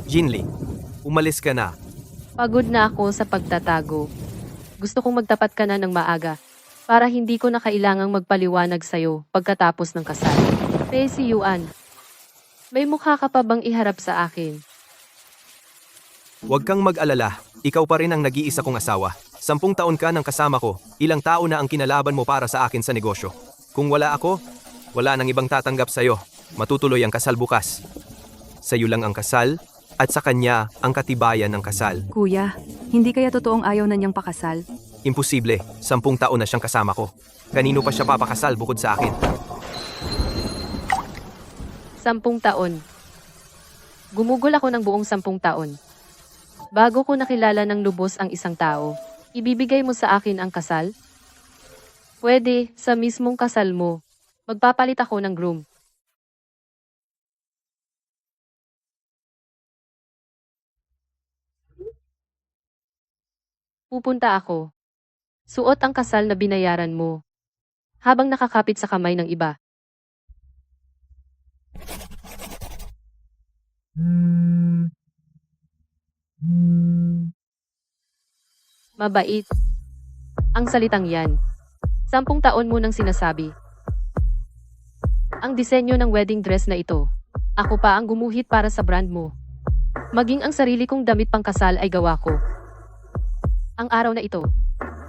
Jinli, umalis ka na. Pagod na ako sa pagtatago. Gusto kong magtapat ka na ng maaga para hindi ko na kailangang magpaliwanag sa'yo pagkatapos ng kasal. Pei si Yuan, may mukha ka pa bang iharap sa akin? Huwag kang mag-alala, ikaw pa rin ang nag-iisa kong asawa. 10 taon ka nang kasama ko, ilang tao na ang kinalaban mo para sa akin sa negosyo. Kung wala ako, wala nang ibang tatanggap sa'yo. Matutuloy ang kasal bukas. Sa'yo lang ang kasal, at sa kanya ang katibayan ng kasal. Kuya, hindi kaya totoong ayaw na niyang pakasal? Imposible, 10 taon na siyang kasama ko. Kanino pa siya papakasal bukod sa akin? 10 taon. Gumugol ako ng buong 10 taon. Bago ko nakilala ng lubos ang isang tao, ibibigay mo sa akin ang kasal? Pwede, sa mismong kasal mo. Magpapalit ako ng groom. Pupunta ako. Suot ang kasal na binayaran mo. Habang nakakapit sa kamay ng iba. Mabait. Ang salitang yan. 10 taon mo nang sinasabi. Ang disenyo ng wedding dress na ito. Ako pa ang gumuhit para sa brand mo. Maging ang sarili kong damit pangkasal ay gawa ko. Ang araw na ito.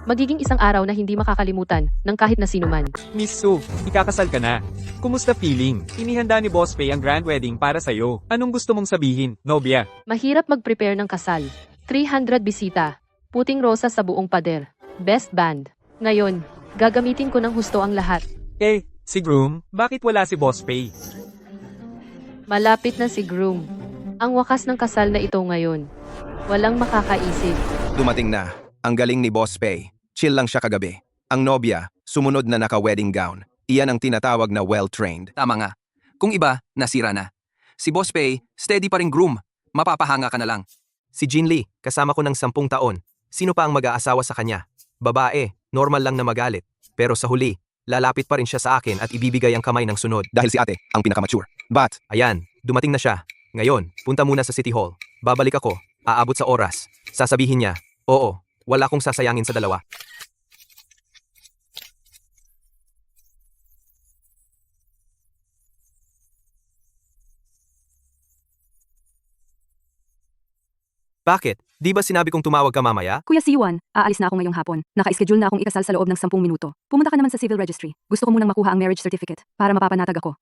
Magiging isang araw na hindi makakalimutan ng kahit na sino man. Miss Su, ikakasal ka na. Kumusta feeling? Inihanda ni Boss Pei ang grand wedding para sa'yo. Anong gusto mong sabihin, nobya? Mahirap mag-prepare ng kasal. 300 bisita. Puting rosa sa buong pader. Best band. Ngayon, gagamitin ko ng husto ang lahat. Si Groom, bakit wala si Boss Pei? Malapit na si groom. Ang wakas ng kasal na ito ngayon. Walang makakaisip. Dumating na. Ang galing ni Boss Pei. Chill lang siya kagabi. Ang nobya, sumunod na naka-wedding gown. Iyan ang tinatawag na well-trained. Tama nga. Kung iba, nasira na. Si Boss Pei, steady pa ring groom. Mapapahanga ka na lang. Si Jinli, kasama ko ng 10 taon. Sino pa ang mag-aasawa sa kanya? Babae, normal lang na magalit. Pero sa huli, lalapit pa rin siya sa akin at ibibigay ang kamay ng sunod. Dahil si ate, ang pinakamature. But, Ayan, dumating na siya. Ngayon, punta muna sa City Hall. Babalik ako, aabot sa oras. Sasabihin niya, oo, wala akong sasayangin sa dalawa. Bakit? Di ba sinabi kong tumawag ka mamaya? Kuya si Yuan, aalis na ako ngayong hapon. Naka-schedule na akong ikasal sa loob ng 10 minuto. Pumunta ka naman sa civil registry. Gusto ko munang makuha ang marriage certificate para mapapanatag ako.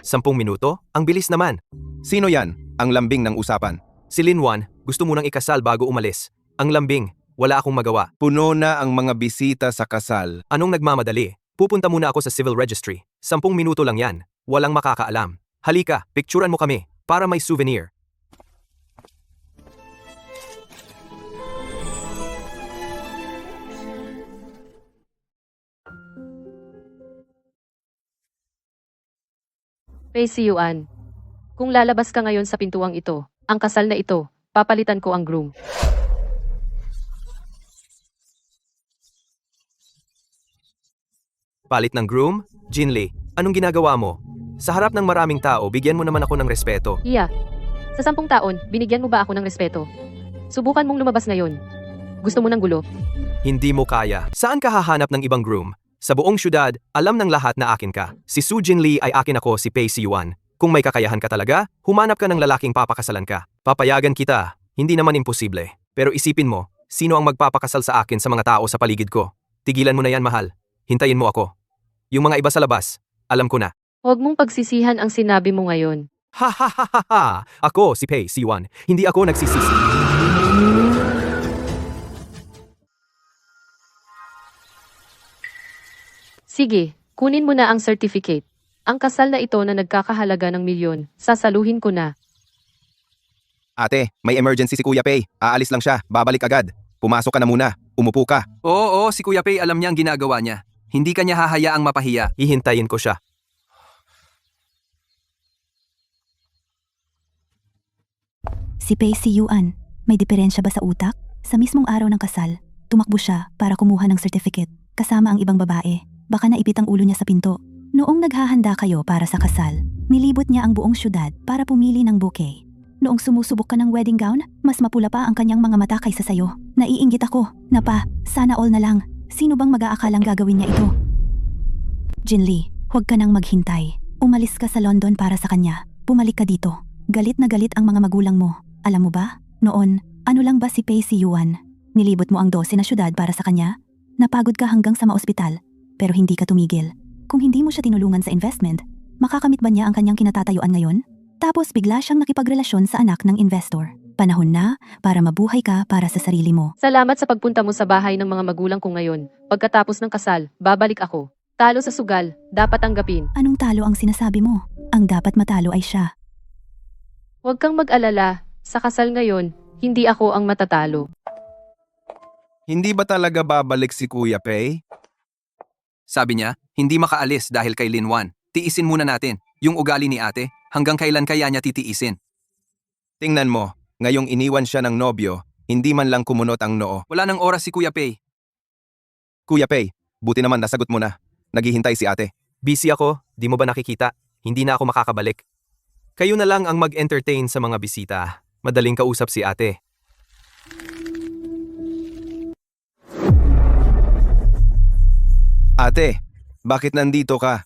10 minuto? Ang bilis naman. sino yan? Ang lambing ng usapan. Si Linwan, gusto munang ikasal bago umalis. Ang lambing, wala akong magawa. Puno na ang mga bisita sa kasal. Anong nagmamadali? Pupunta muna ako sa civil registry. 10 minuto lang yan. Walang makakaalam. Halika, picturean mo kami, para may souvenir. Pei si Yuan. Kung lalabas ka ngayon sa pintuang ito, ang kasal na ito, papalitan ko ang groom. Palit ng groom? Jinli, anong ginagawa mo? Sa harap ng maraming tao, bigyan mo naman ako ng respeto. Iya, sa 10 taon, binigyan mo ba ako ng respeto? Subukan mong lumabas ngayon. Gusto mo ng gulo? Hindi mo kaya. Saan ka hahanap ng ibang groom? Sa buong syudad, alam ng lahat na akin ka. Si Su Jinli ay akin ako, si Pei si Yuan. Kung may kakayahan ka talaga, humanap ka ng lalaking papakasalan ka. Papayagan kita. Hindi naman imposible. Pero isipin mo, sino ang magpapakasal sa akin sa mga tao sa paligid ko? Tigilan mo na yan, mahal. Hintayin mo ako. Yung mga iba sa labas, alam ko na. Huwag mong pagsisihan ang sinabi mo ngayon. Ha ha ha ha ha! Ako si Pei si Yuan. Hindi ako nagsisisi. Sige, kunin mo na ang certificate. Ang kasal na ito na nagkakahalaga ng milyon, sasaluhin ko na. Ate, may emergency si Kuya Pei. Aalis lang siya. Babalik agad. Pumasok ka na muna. Umupo ka. Oo, si Kuya Pei alam niya ang ginagawa niya. Hindi kanya hahayaang mapahiya. Hihintayin ko siya. Si Pei si Yuan, may diferensya ba sa utak? Sa mismong araw ng kasal, tumakbo siya para kumuha ng certificate kasama ang ibang babae. Baka naipit ang ulo niya sa pinto. Noong naghahanda kayo para sa kasal, Nilibot niya ang buong syudad para pumili ng bouquet. Noong sumusubok ka ng wedding gown, mas mapula pa ang kanyang mga mata kaysa sayo. Naiinggit ako. Sana all na lang. Sino bang mag-aakalang gagawin niya ito? Jinli, huwag ka nang maghintay. Umalis ka sa London para sa kanya. Bumalik ka dito. Galit na galit ang mga magulang mo. Alam mo ba? Noon, ano lang ba si Pei Si Yuan? Nilibot mo ang 12 na syudad para sa kanya? Napagod ka hanggang sa maospital, pero hindi ka tumigil. Kung hindi mo siya tinulungan sa investment, makakamit ba niya ang kanyang kinatatayuan ngayon? Tapos bigla siyang nakipagrelasyon sa anak ng investor. Panahon na para mabuhay ka para sa sarili mo. Salamat sa pagpunta mo sa bahay ng mga magulang ko ngayon. Pagkatapos ng kasal, babalik ako. Talo sa sugal, dapat tanggapin. Anong talo ang sinasabi mo? Ang dapat matalo ay siya. Huwag kang mag-alala. Sa kasal ngayon, hindi ako ang matatalo. Hindi ba talaga babalik si Kuya Pei? Sabi niya, hindi makaalis dahil kay Linwan. Tiisin muna natin, yung ugali ni ate, hanggang kailan kaya niya titiisin. Tingnan mo, ngayong iniwan siya ng nobyo, hindi man lang kumunot ang noo. Wala nang oras si Kuya Pei. Kuya Pei, buti naman nasagot mo na. Naghihintay si ate. Busy ako, di mo ba nakikita? Hindi na ako makakabalik. Kayo na lang ang mag-entertain sa mga bisita. Madaling kausap si ate. Ate, bakit nandito ka?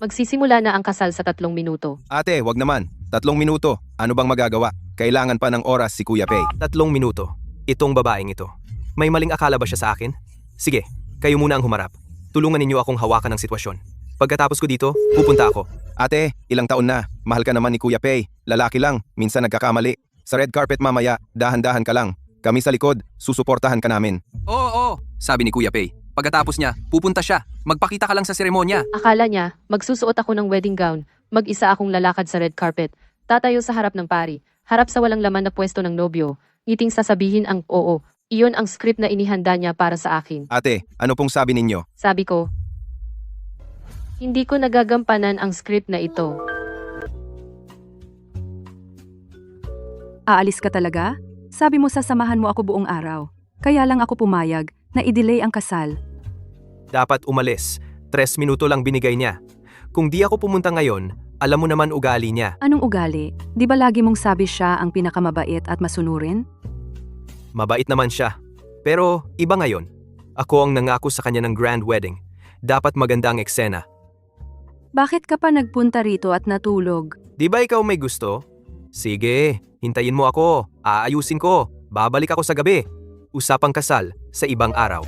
Magsisimula na ang kasal sa 3 minuto. Ate, wag naman. 3 minuto. Ano bang magagawa? Kailangan pa ng oras si Kuya Pei. 3 minuto. Itong babaeng ito. May maling akala ba siya sa akin? Sige, kayo muna ang humarap. Tulungan ninyo akong hawakan ng sitwasyon. Pagkatapos ko dito, pupunta ako. Ate, ilang taon na. Mahal ka naman ni Kuya Pei. Lalaki lang, minsan nagkakamali. Sa red carpet mamaya, dahan-dahan ka lang. Kami sa likod, susuportahan ka namin. Oo, sabi ni Kuya Pei. Pagkatapos niya, pupunta siya. Magpakita ka lang sa seremonya. Akala niya, magsusuot ako ng wedding gown. Mag-isa akong lalakad sa red carpet. Tatayo sa harap ng pari. Harap sa walang laman na pwesto ng nobyo. Ngiting sasabihin ang oo. Iyon ang script na inihanda niya para sa akin. Ate, ano pong sabi ninyo? Sabi ko, hindi ko nagagampanan ang script na ito. Aalis ka talaga? Sabi mo sasamahan mo ako buong araw. Kaya lang ako pumayag na i-delay ang kasal. Dapat umalis. 3 minuto lang binigay niya. Kung di ako pumunta ngayon, alam mo naman ugali niya. Anong ugali? Di ba lagi mong sabi siya ang pinakamabait at masunurin? Mabait naman siya. Pero iba ngayon. Ako ang nangako sa kanya ng grand wedding. Dapat maganda ang eksena. Bakit ka pa nagpunta rito at natulog? Di ba ikaw may gusto? Sige, hintayin mo ako. Aayusin ko. Babalik ako sa gabi. Usapang kasal sa ibang araw.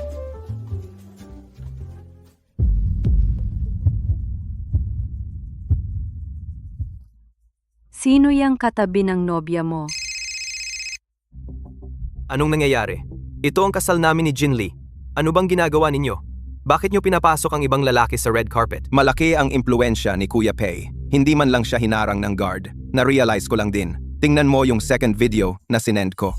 Sino yang katabi ng nobya mo? Anong nangyayari? Ito ang kasal namin ni Jinli. Ano bang ginagawa ninyo? Bakit nyo pinapasok ang ibang lalaki sa red carpet? Malaki ang impluensya ni Kuya Pei. Hindi man lang siya hinarang ng guard. Na-realize ko lang din. Tingnan mo yung second video na sinend ko.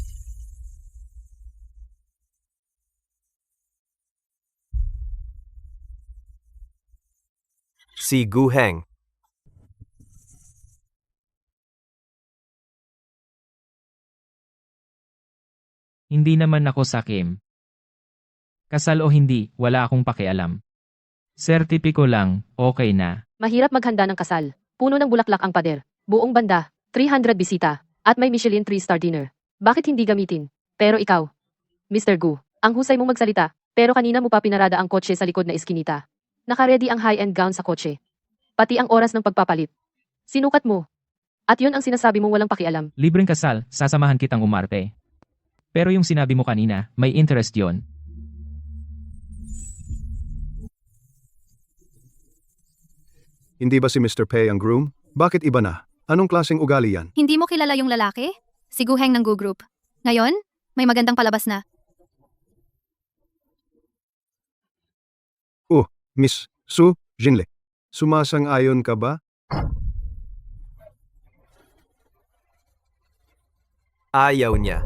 Si Gu Heng. Hindi naman ako sakim. Kasal o hindi, wala akong pakialam. Sertipiko lang, okay na. Mahirap maghanda ng kasal. Puno ng bulaklak ang pader. Buong banda, 300 bisita, at may Michelin 3-star dinner. Bakit hindi gamitin? Pero ikaw, Mr. Gu, ang husay mong magsalita, pero kanina mo pa pinarada ang kotse sa likod na iskinita. Nakaredy ang high-end gown sa kotse. Pati ang oras ng pagpapalit. Sinukat mo. At yun ang sinasabi mong walang pakialam. Libreng kasal, sasamahan kitang umarte. Pero yung sinabi mo kanina, may interest yon. Hindi ba si Mr. Pei ang groom? Bakit iba na? Anong klaseng ugali yan? Hindi mo kilala yung lalaki? Si Guheng ng Gu Group. Ngayon, may magandang palabas na. Miss Su Jinle. Sumasang-ayon ka ba? Ayaw niya.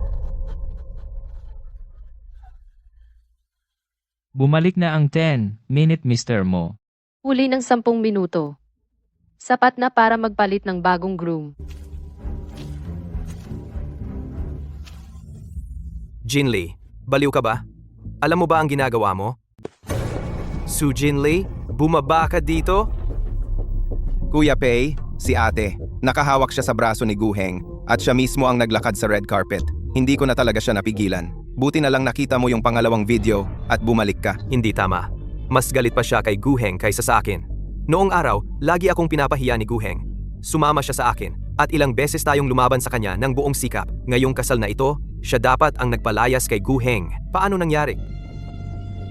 Bumalik na ang 10-minute mister mo. Huli ng 10 minuto. Sapat na para magpalit ng bagong groom. Jinli, baliw ka ba? Alam mo ba ang ginagawa mo? Su Jinli, bumaba ka dito? Kuya Pei, si ate. Nakahawak siya sa braso ni Guheng at siya mismo ang naglakad sa red carpet. Hindi ko na talaga siya napigilan. Buti na lang nakita mo yung pangalawang video at bumalik ka. Hindi tama. Mas galit pa siya kay Guheng kaysa sa akin. Noong araw, lagi akong pinapahiya ni Guheng. Sumama siya sa akin at ilang beses tayong lumaban sa kanya ng buong sikap. Ngayong kasal na ito, siya dapat ang nagpalayas kay Guheng. Paano nangyari?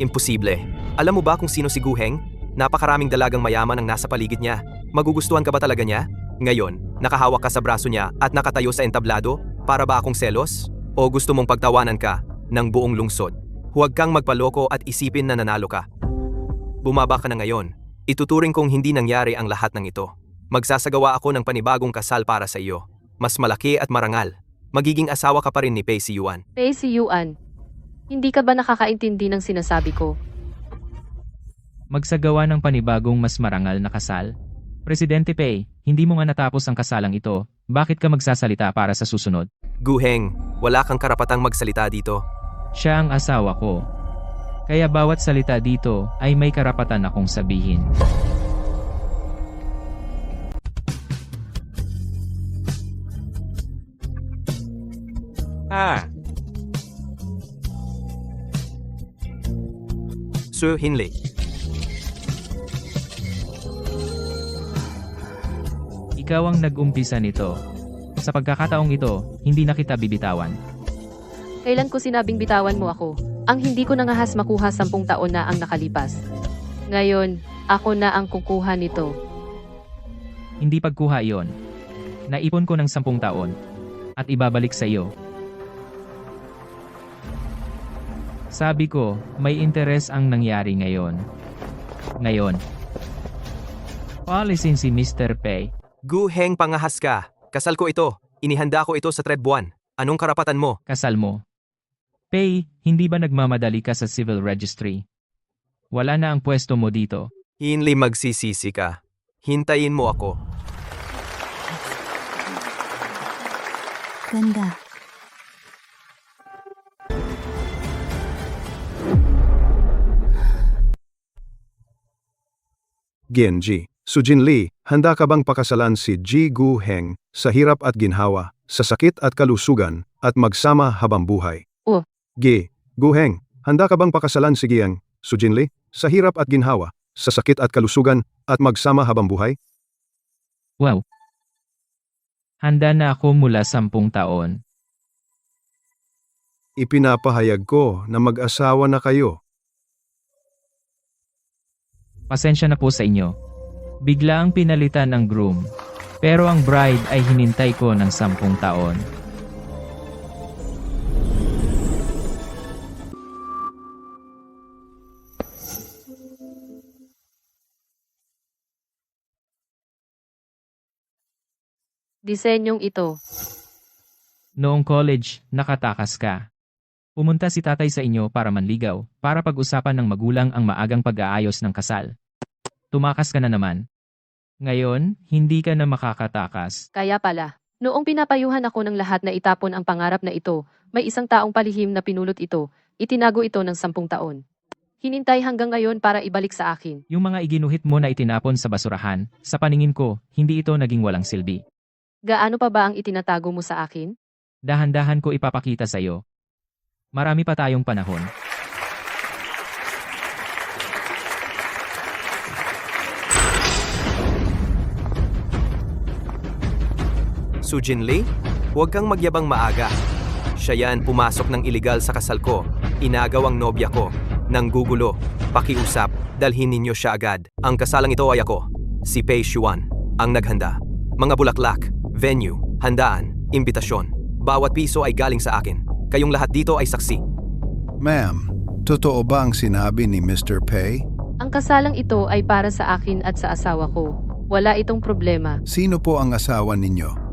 Imposible. Alam mo ba kung sino si Guheng? Napakaraming dalagang mayaman ang nasa paligid niya. Magugustuhan ka ba talaga niya? Ngayon, nakahawak ka sa braso niya at nakatayo sa entablado? Para ba akong selos? O gusto mong pagtawanan ka ng buong lungsod? Huwag kang magpaloko at isipin na nanalo ka. Bumaba ka na ngayon. Ituturing kong hindi nangyari ang lahat ng ito. Magsasagawa ako ng panibagong kasal para sa iyo. Mas malaki at marangal. Magiging asawa ka pa rin ni Pei Siyuan. Pei Siyuan, hindi ka ba nakakaintindi ng sinasabi ko? Magsagawa ng panibagong mas marangal na kasal? Presidente Pei, hindi mo nga natapos ang kasalang ito. Bakit ka magsasalita para sa susunod? Guheng, wala kang karapatang magsalita dito. Siya ang asawa ko. Kaya bawat salita dito ay may karapatan akong sabihin. Su Hinli. Ikaw ang nag-umpisa nito. Sa pagkakataong ito, hindi na kita bibitawan. Kailan ko sinabing bitawan mo ako? Ang hindi ko nangahas makuha 10 taon na ang nakalipas. Ngayon, ako na ang kukuha nito. Hindi pagkuha iyon. Naipon ko ng 10 taon. At ibabalik sa iyo. Sabi ko, may interes ang nangyari ngayon. Ngayon. Paalisin si Mr. Pei. Guheng, pangahas ka. Kasal ko ito. Inihanda ko ito sa Trebuan. Anong karapatan mo? Kasal mo. Pei, hindi ba nagmamadali ka sa civil registry? Wala na ang pwesto mo dito. Hinli, magsisisi ka. Hintayin mo ako. Ganda. Genji, Sujin Lee, handa ka bang pakasalan si Ji Guheng sa hirap at ginhawa, sa sakit at kalusugan, at magsama habang buhay? Oo. Guheng, handa ka bang pakasalan si Giang, Sujin Lee, sa hirap at ginhawa, sa sakit at kalusugan, at magsama habang buhay? Wow. Handa na ako mula 10 taon. Ipinapahayag ko na mag-asawa na kayo. Pasensya na po sa inyo. Bigla ang pinalitan ng groom. Pero ang bride ay hinintay ko ng 10 taon. Disenyong ito. Noong college, nakatakas ka. Pumunta si tatay sa inyo para manligaw, para pag-usapan ng magulang ang maagang pag-aayos ng kasal. Tumakas ka na naman. Ngayon, hindi ka na makakatakas. Kaya pala, noong pinapayuhan ako ng lahat na itapon ang pangarap na ito, may isang taong palihim na pinulot ito, itinago ito ng 10 taon. Hinintay hanggang ngayon para ibalik sa akin. Yung mga iginuhit mo na itinapon sa basurahan, sa paningin ko, hindi ito naging walang silbi. Gaano pa ba ang itinatago mo sa akin? Dahan-dahan ko ipapakita sa iyo. Marami pa tayong panahon. Sujin Lee, huwag kang magyabang maaga. Siya yan pumasok ng iligal sa kasal ko. Inagaw ang nobya ko. Nanggugulo. Pakiusap, dalhin ninyo siya agad. Ang kasalang ito ay ako, si Pei Siyuan, ang naghanda. Mga bulaklak, venue, handaan, imbitasyon. Bawat piso ay galing sa akin. Kayong lahat dito ay saksi. Ma'am, totoo ba ang sinabi ni Mr. Pei? Ang kasalang ito ay para sa akin at sa asawa ko. Wala itong problema. Sino po ang asawa ninyo?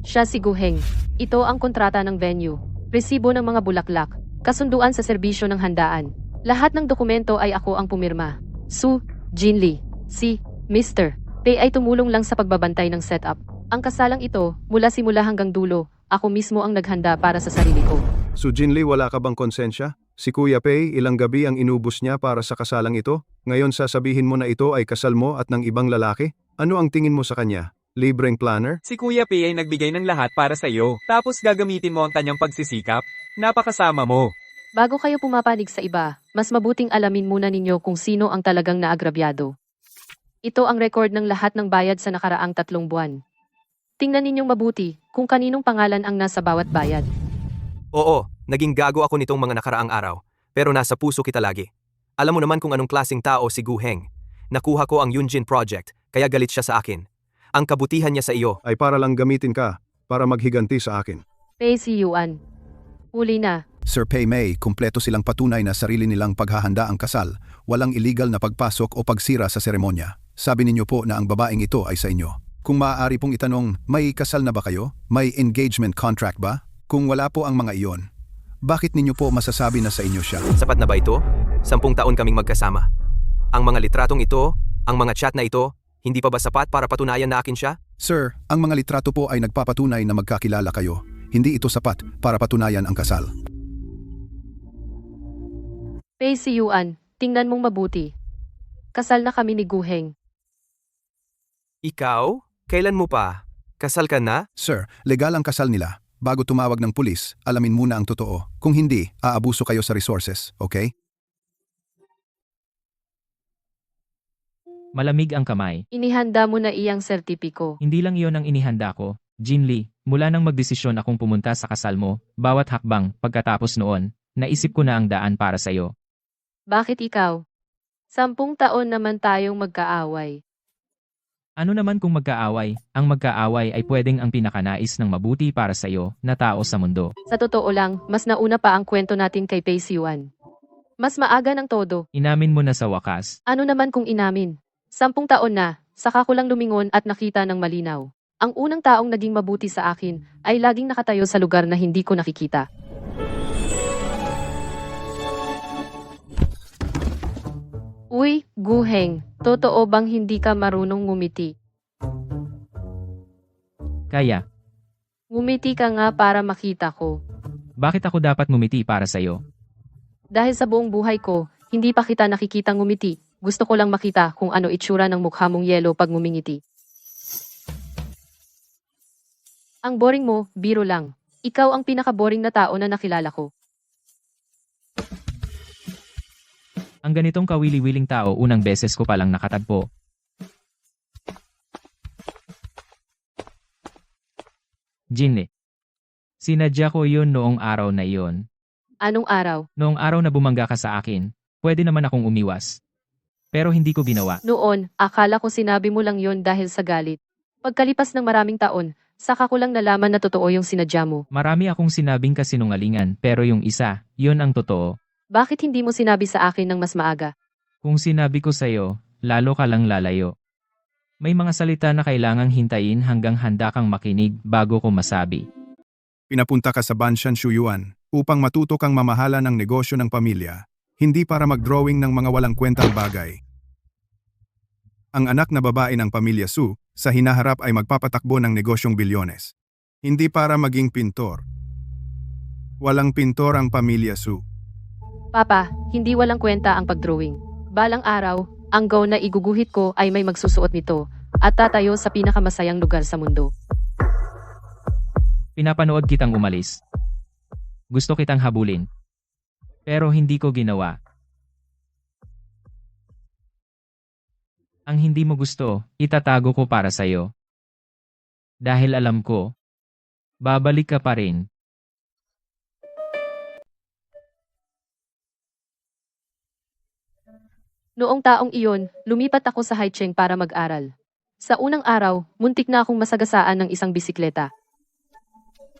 Siya si Guheng. Ito ang kontrata ng venue. Resibo ng mga bulaklak. Kasunduan sa serbisyo ng handaan. Lahat ng dokumento ay ako ang pumirma. Su Jin Lee. Si Mr. Pei ay tumulong lang sa pagbabantay ng setup. Ang kasalang ito, mula simula hanggang dulo, ako mismo ang naghanda para sa sarili ko. Sujin Lee, wala ka bang konsensya? Si Kuya Pei, ilang gabi ang inubos niya para sa kasalang ito? Ngayon sasabihin mo na ito ay kasal mo at ng ibang lalaki? Ano ang tingin mo sa kanya? Libreng planner? Si Kuya P ay nagbigay ng lahat para sa iyo, tapos gagamitin mo ang kanyang pagsisikap. Napakasama mo. Bago kayo pumapanig sa iba, mas mabuting alamin muna ninyo kung sino ang talagang naagrabyado. Ito ang record ng lahat ng bayad sa nakaraang 3 buwan. Tingnan ninyong mabuti kung kaninong pangalan ang nasa bawat bayad. Oo, naging gago ako nitong mga nakaraang araw, pero nasa puso kita lagi. Alam mo naman kung anong klaseng tao si Gu Heng. Nakuha ko ang Yunjin Project, kaya galit siya sa akin. Ang kabutihan niya sa iyo. Ay para lang gamitin ka, para maghiganti sa akin. Pei si Yuan. Huli na. Sir Pei Mei, kumpleto silang patunay na sarili nilang paghahanda ang kasal, walang illegal na pagpasok o pagsira sa seremonya. Sabi ninyo po na ang babaeng ito ay sa inyo. Kung maaari pong itanong, may kasal na ba kayo? May engagement contract ba? Kung wala po ang mga iyon, bakit ninyo po masasabi na sa inyo siya? Sapat na ba ito? 10 taon kaming magkasama. Ang mga litratong ito, ang mga chat na ito, hindi pa ba sapat para patunayan na akin siya? Sir, ang mga litrato po ay nagpapatunay na magkakilala kayo. Hindi ito sapat para patunayan ang kasal. Pei si Yuan, tingnan mong mabuti. Kasal na kami ni Gu Heng. Ikaw? Kailan mo pa? Kasal ka na? Sir, legal ang kasal nila. Bago tumawag ng pulis, alamin muna ang totoo. Kung hindi, aabuso kayo sa resources, okay? Malamig ang kamay. Inihanda mo na iyang sertipiko. Hindi lang iyon ang inihanda ko. Jin Lee, mula nang magdesisyon akong pumunta sa kasal mo, bawat hakbang, pagkatapos noon, naisip ko na ang daan para sa'yo. Bakit ikaw? 10 taon naman tayong magkaaway. Ano naman kung magkaaway? Ang magkaaway ay pwedeng ang pinakanais ng mabuti para sa'yo na tao sa mundo. Sa totoo lang, mas nauna pa ang kwento natin kay Pei si Yuan. Mas maaga ng todo. Inamin mo na sa wakas. Ano naman kung inamin? 10 taon na, saka ko lang lumingon at nakita ng malinaw. Ang unang taong naging mabuti sa akin ay laging nakatayo sa lugar na hindi ko nakikita. Uy, Gu Heng, totoo bang hindi ka marunong ngumiti? Kaya, Ngumiti ka nga para makita ko. bakit ako dapat ngumiti para sa'yo? Dahil sa buong buhay ko, hindi pa kita nakikita ngumiti. Gusto ko lang makita kung ano itsura ng mukha mong yelo pag ngumingiti. Ang boring mo, biro lang. Ikaw ang pinaka-boring na tao na nakilala ko. Ang ganitong kawili-wiling tao unang beses ko palang nakatagpo. Jinle. Sinadya ko yun noong araw na iyon. Anong araw? Noong araw na bumangga ka sa akin, pwede naman akong umiwas. Pero hindi ko ginawa. Noon, akala ko sinabi mo lang yon dahil sa galit. Pagkalipas ng maraming taon, saka ko lang nalaman na totoo yung sinadya mo. Marami akong sinabing kasinungalingan pero yung isa, yun ang totoo. Bakit hindi mo sinabi sa akin ng mas maaga? Kung sinabi ko sa'yo, lalo ka lang lalayo. May mga salita na kailangang hintayin hanggang handa kang makinig bago ko masabi. Pinapunta ka sa Banshan Shuyuan upang matuto kang mamahala ng negosyo ng pamilya, hindi para mag-drawing ng mga walang kwentang bagay. Ang anak na babae ng pamilya Su, sa hinaharap ay magpapatakbo ng negosyong bilyones. Hindi para maging pintor. Walang pintor ang pamilya Su. Papa, hindi walang kwenta ang pagdrawing. Balang araw, ang gown na iguguhit ko ay may magsusuot nito at tatayo sa pinakamasayang lugar sa mundo. Pinapanood kitang umalis. Gusto kitang habulin. Pero hindi ko ginawa. Ang hindi mo gusto, itatago ko para sa'yo. Dahil alam ko, babalik ka pa rin. Noong taong iyon, lumipat ako sa Haicheng para mag-aral. Sa unang araw, muntik na akong masagasaan ng isang bisikleta.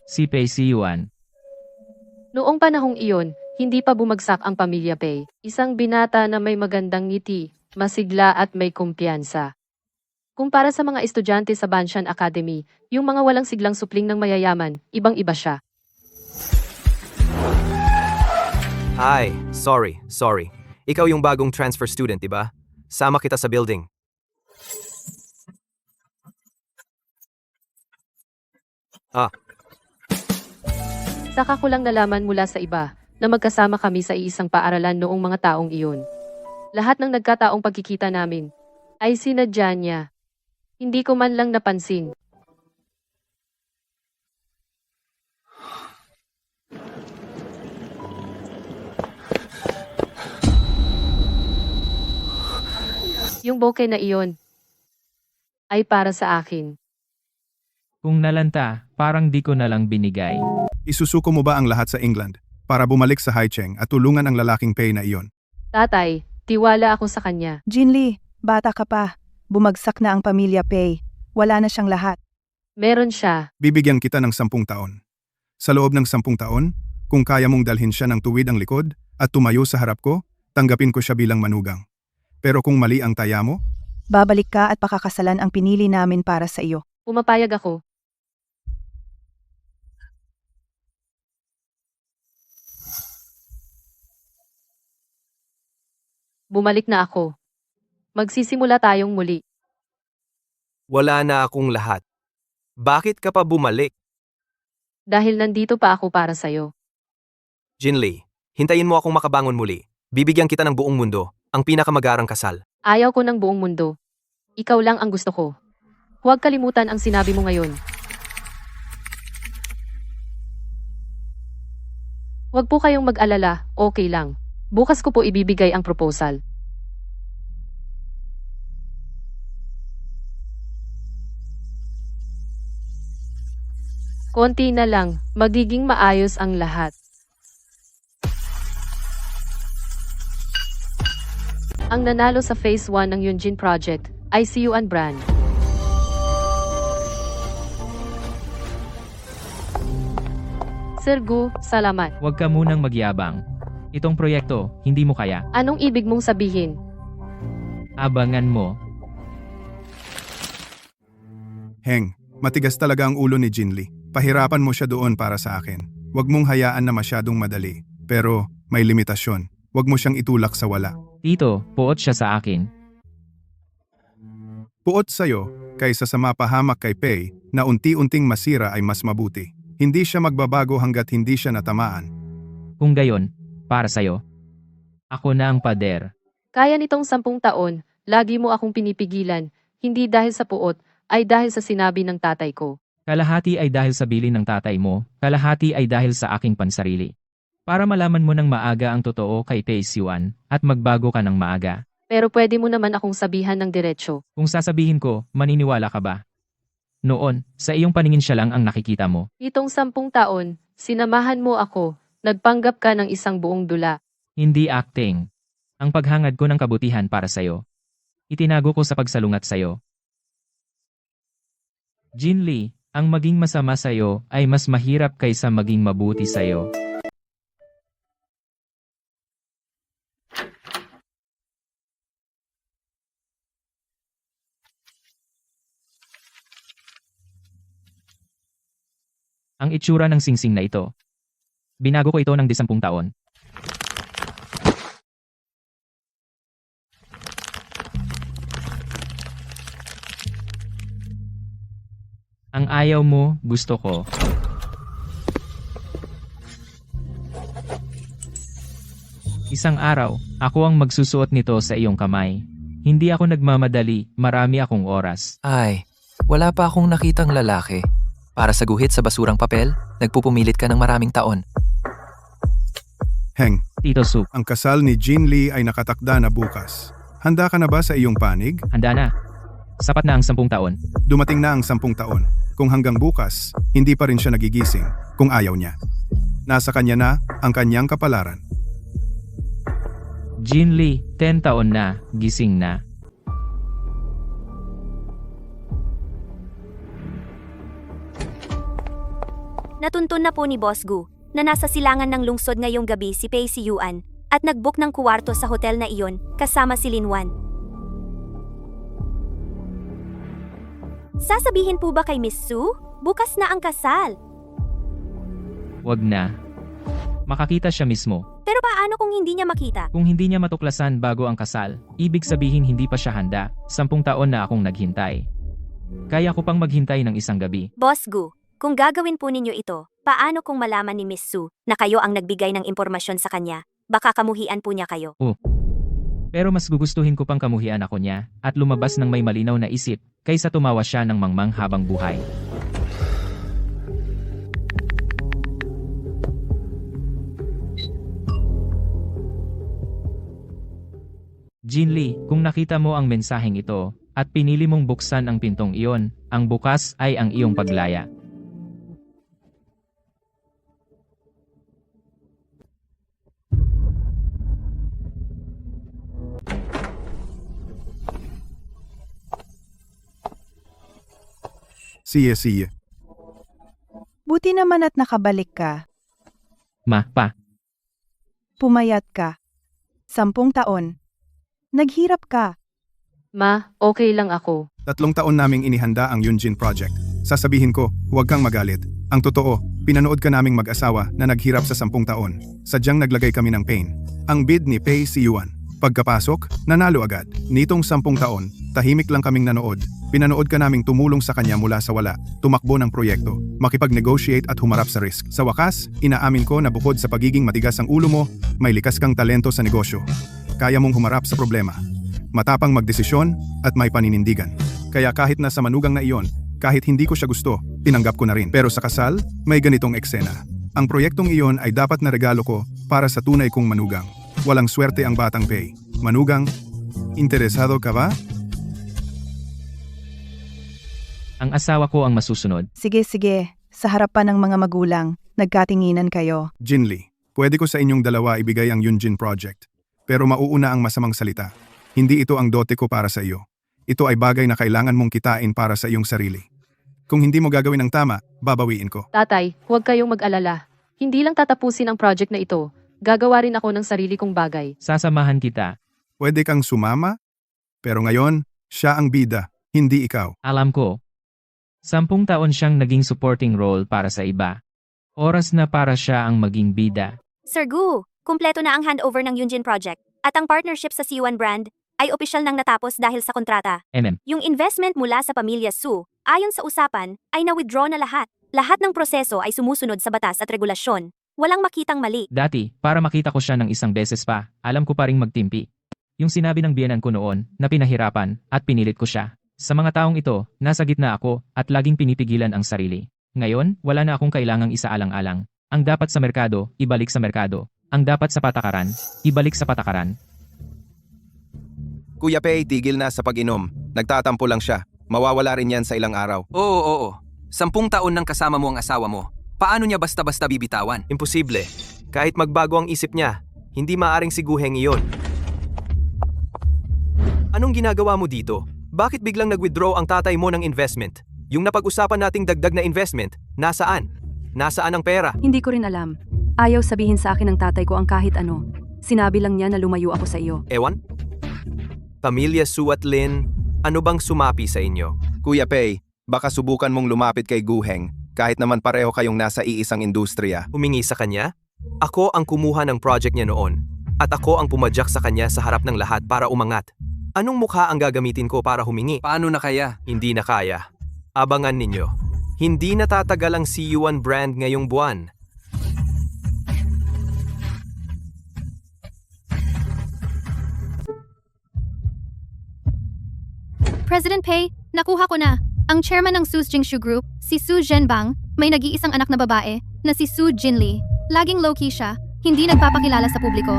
Si Pei si Yuan. Noong panahong iyon, hindi pa bumagsak ang pamilya Pei. Isang binata na may magandang ngiti, masigla at may kumpiyansa. Kumpara sa mga estudyante sa Banshan Academy, yung mga walang siglang supling ng mayayaman, ibang-iba siya. Hi, sorry. Ikaw yung bagong transfer student, di ba? Sama kita sa building. Saka ko lang nalaman mula sa iba, na magkasama kami sa iisang paaralan noong mga taong iyon. Lahat ng nagkataong pagkikita namin ay sinadya niya. Hindi ko man lang napansin. Yung bouquet na iyon ay para sa akin. Kung nalanta, parang di ko na lang binigay. Isusuko mo ba ang lahat sa England para bumalik sa Haicheng at tulungan ang lalaking Pei na iyon? Tatay, tiwala ako sa kanya. Jinli, bata ka pa. Bumagsak na ang pamilya Pei. Wala na siyang lahat. Meron siya. Bibigyan kita ng 10 taon. Sa loob ng 10 taon, kung kaya mong dalhin siya ng tuwid ang likod at tumayo sa harap ko, tanggapin ko siya bilang manugang. Pero kung mali ang taya mo, Babalik ka at pakakasalan ang pinili namin para sa iyo. Pumapayag ako. Bumalik na ako. Magsisimula tayong muli. Wala na akong lahat. Bakit ka pa bumalik? Dahil nandito pa ako para sa'yo. Jinli, hintayin mo akong makabangon muli. Bibigyan kita ng buong mundo, ang pinakamagarang kasal. Ayaw ko ng buong mundo. Ikaw lang ang gusto ko. Huwag kalimutan ang sinabi mo ngayon. Huwag po kayong mag-alala, okay lang. Bukas ko po ibibigay ang proposal. Konti na lang, magiging maayos ang lahat. Ang nanalo sa Phase 1 ng Yunjin Project ay si Yuan Brand. Sir Gu, salamat. Huwag ka munang magyabang. Itong proyekto, hindi mo kaya. Anong ibig mong sabihin? Abangan mo. Heng, matigas talaga ang ulo ni Jinli. Pahirapan mo siya doon para sa akin. Huwag mong hayaan na masyadong madali. Pero may limitasyon. Huwag mo siyang itulak sa wala. Tito, puot siya sa akin. Puot sa'yo, kaysa sa mapahamak kay Pei na unti-unting masira ay mas mabuti. Hindi siya magbabago hanggat hindi siya natamaan. Kung gayon, para sa'yo. Ako na ang pader. Kaya nitong 10 taon, lagi mo akong pinipigilan, hindi dahil sa puot, ay dahil sa sinabi ng tatay ko. Kalahati ay dahil sa bilin ng tatay mo, kalahati ay dahil sa aking pansarili. Para malaman mo ng maaga ang totoo kay Pei Yuan at magbago ka ng maaga. Pero pwede mo naman akong sabihan ng diretsyo. Kung sasabihin ko, maniniwala ka ba? Noon, sa iyong paningin siya lang ang nakikita mo. Itong 10 taon, sinamahan mo ako, nagpanggap ka ng isang buong dula. Hindi acting. Ang paghangad ko ng kabutihan para sa'yo. Itinago ko sa pagsalungat sa'yo. Jinli, ang maging masama sa'yo ay mas mahirap kaysa maging mabuti sa'yo. Ang itsura ng singsing na ito. Binago ko ito ng 10 taon. Ang ayaw mo, gusto ko. Isang araw, ako ang magsusuot nito sa iyong kamay. Hindi ako nagmamadali, marami akong oras. Ay, wala pa akong nakitang lalaki. Para sa guhit sa basurang papel, nagpupumilit ka ng maraming taon. Heng, Tito Soup, ang kasal ni Jinli ay nakatakda na bukas. Handa ka na ba sa iyong panig? handa na. Sapat na ang 10 taon. Dumating na ang 10 taon. Kung hanggang bukas, hindi pa rin siya nagigising kung ayaw niya. Nasa kanya na ang kanyang kapalaran. Jinli, 10 taon na, gising na. Natuntun na po ni Boss Gu na nasa silangan ng lungsod ngayong gabi si Pei Yuan at nag-book ng kuwarto sa hotel na iyon kasama si Lin Wan. Sasabihin po ba kay Miss Su? Bukas na ang kasal. Wag na. Makakita siya mismo. Pero paano kung hindi niya makita? Kung hindi niya matuklasan bago ang kasal, ibig sabihin hindi pa siya handa. 10 taon na akong naghintay. Kaya ko pang maghintay ng isang gabi. Boss Gu, Kung gagawin po ninyo ito, paano kung malaman ni Miss Su na kayo ang nagbigay ng impormasyon sa kanya? Baka kamuhian po niya kayo. Pero mas gugustuhin ko pang kamuhian ako niya at lumabas ng may malinaw na isip kaysa tumawa siya ng mangmang habang buhay. Jinli, kung nakita mo ang mensaheng ito at pinili mong buksan ang pintong iyon, ang bukas ay ang iyong paglaya. Sige. Buti naman at nakabalik ka. Pa. Pumayat ka. 10 taon. Naghirap ka. Ma, okay lang ako. 3 taon naming inihanda ang Yunjin Project. Sasabihin ko, huwag kang magalit. Ang totoo, pinanood ka naming mag-asawa na naghirap sa 10 taon. Sadyang naglagay kami ng pain. Ang bid ni Pei si Yuan. Pagkapasok, nanalo agad. Nitong 10 taon, tahimik lang kaming nanood. Pinanood ka naming tumulong sa kanya mula sa wala, tumakbo ng proyekto, makipag-negotiate at humarap sa risk. Sa wakas, inaamin ko na bukod sa pagiging matigas ang ulo mo, may likas kang talento sa negosyo. Kaya mong humarap sa problema. Matapang magdesisyon at may paninindigan. Kaya kahit nasa manugang na iyon, kahit hindi ko siya gusto, tinanggap ko na rin. Pero sa kasal, may ganitong eksena. Ang proyektong iyon ay dapat na regalo ko para sa tunay kong manugang. Walang swerte ang batang Pei. Manugang, interesado ka ba? Ang asawa ko ang masusunod. Sige. Sa harapan ng mga magulang, nagkatinginan kayo. Jinli, pwede ko sa inyong dalawa ibigay ang Yunjin Project. Pero mauuna ang masamang salita. Hindi ito ang dote ko para sa iyo. Ito ay bagay na kailangan mong kitain para sa iyong sarili. Kung hindi mo gagawin ang tama, babawiin ko. Tatay, huwag kayong mag-alala. Hindi lang tatapusin ang project na ito. Gagawa rin ako ng sarili kong bagay. Sasamahan kita. Pwede kang sumama? Pero ngayon, siya ang bida, hindi ikaw. Alam ko. 10 taon siyang naging supporting role para sa iba. Oras na para siya ang maging bida. Sir Gu, kumpleto na ang handover ng Yunjin Project at ang partnership sa C1 brand ay opisyal nang natapos dahil sa kontrata. Yung investment mula sa pamilya Su, ayon sa usapan, ay na-withdraw na lahat. Lahat ng proseso ay sumusunod sa batas at regulasyon. Walang makitang mali. Dati, para makita ko siya ng isang beses pa, alam ko pa ring magtimpi. Yung sinabi ng biyenan ko noon, na pinahirapan at pinilit ko siya. Sa mga taong ito, nasa gitna ako at laging pinipigilan ang sarili. Ngayon, wala na akong kailangang isaalang-alang. Ang dapat sa merkado, ibalik sa merkado. Ang dapat sa patakaran, ibalik sa patakaran. Kuya Pei, tigil na sa pag-inom. Nagtatampo lang siya. Mawawala rin yan sa ilang araw. Oo. 10 taon nang kasama mo ang asawa mo. Paano niya basta-basta bibitawan? Imposible. Kahit magbago ang isip niya, hindi maaring si Guheng iyon. Anong ginagawa mo dito? Bakit biglang nag-withdraw ang tatay mo ng investment? Yung napag-usapan nating dagdag na investment, nasaan? Nasaan ang pera? Hindi ko rin alam. Ayaw sabihin sa akin ng tatay ko ang kahit ano. Sinabi lang niya na lumayo ako sa iyo. Ewan? Pamilya Su at Lin, ano bang sumapi sa inyo? Kuya Pei, baka subukan mong lumapit kay Guheng, kahit naman pareho kayong nasa iisang industriya. Humingi sa kanya? Ako ang kumuha ng project niya noon. At ako ang pumadyak sa kanya sa harap ng lahat para umangat. Anong mukha ang gagamitin ko para humingi? Paano na kaya? Hindi na kaya. Abangan ninyo. Hindi natatagal ang C1 brand ngayong buwan. President Pei, nakuha ko na. Ang chairman ng Su's Jingshu Group, si Su Zhenbang, may nag-iisang anak na babae na si Su Jinli. Laging low-key siya, hindi nagpapakilala sa publiko.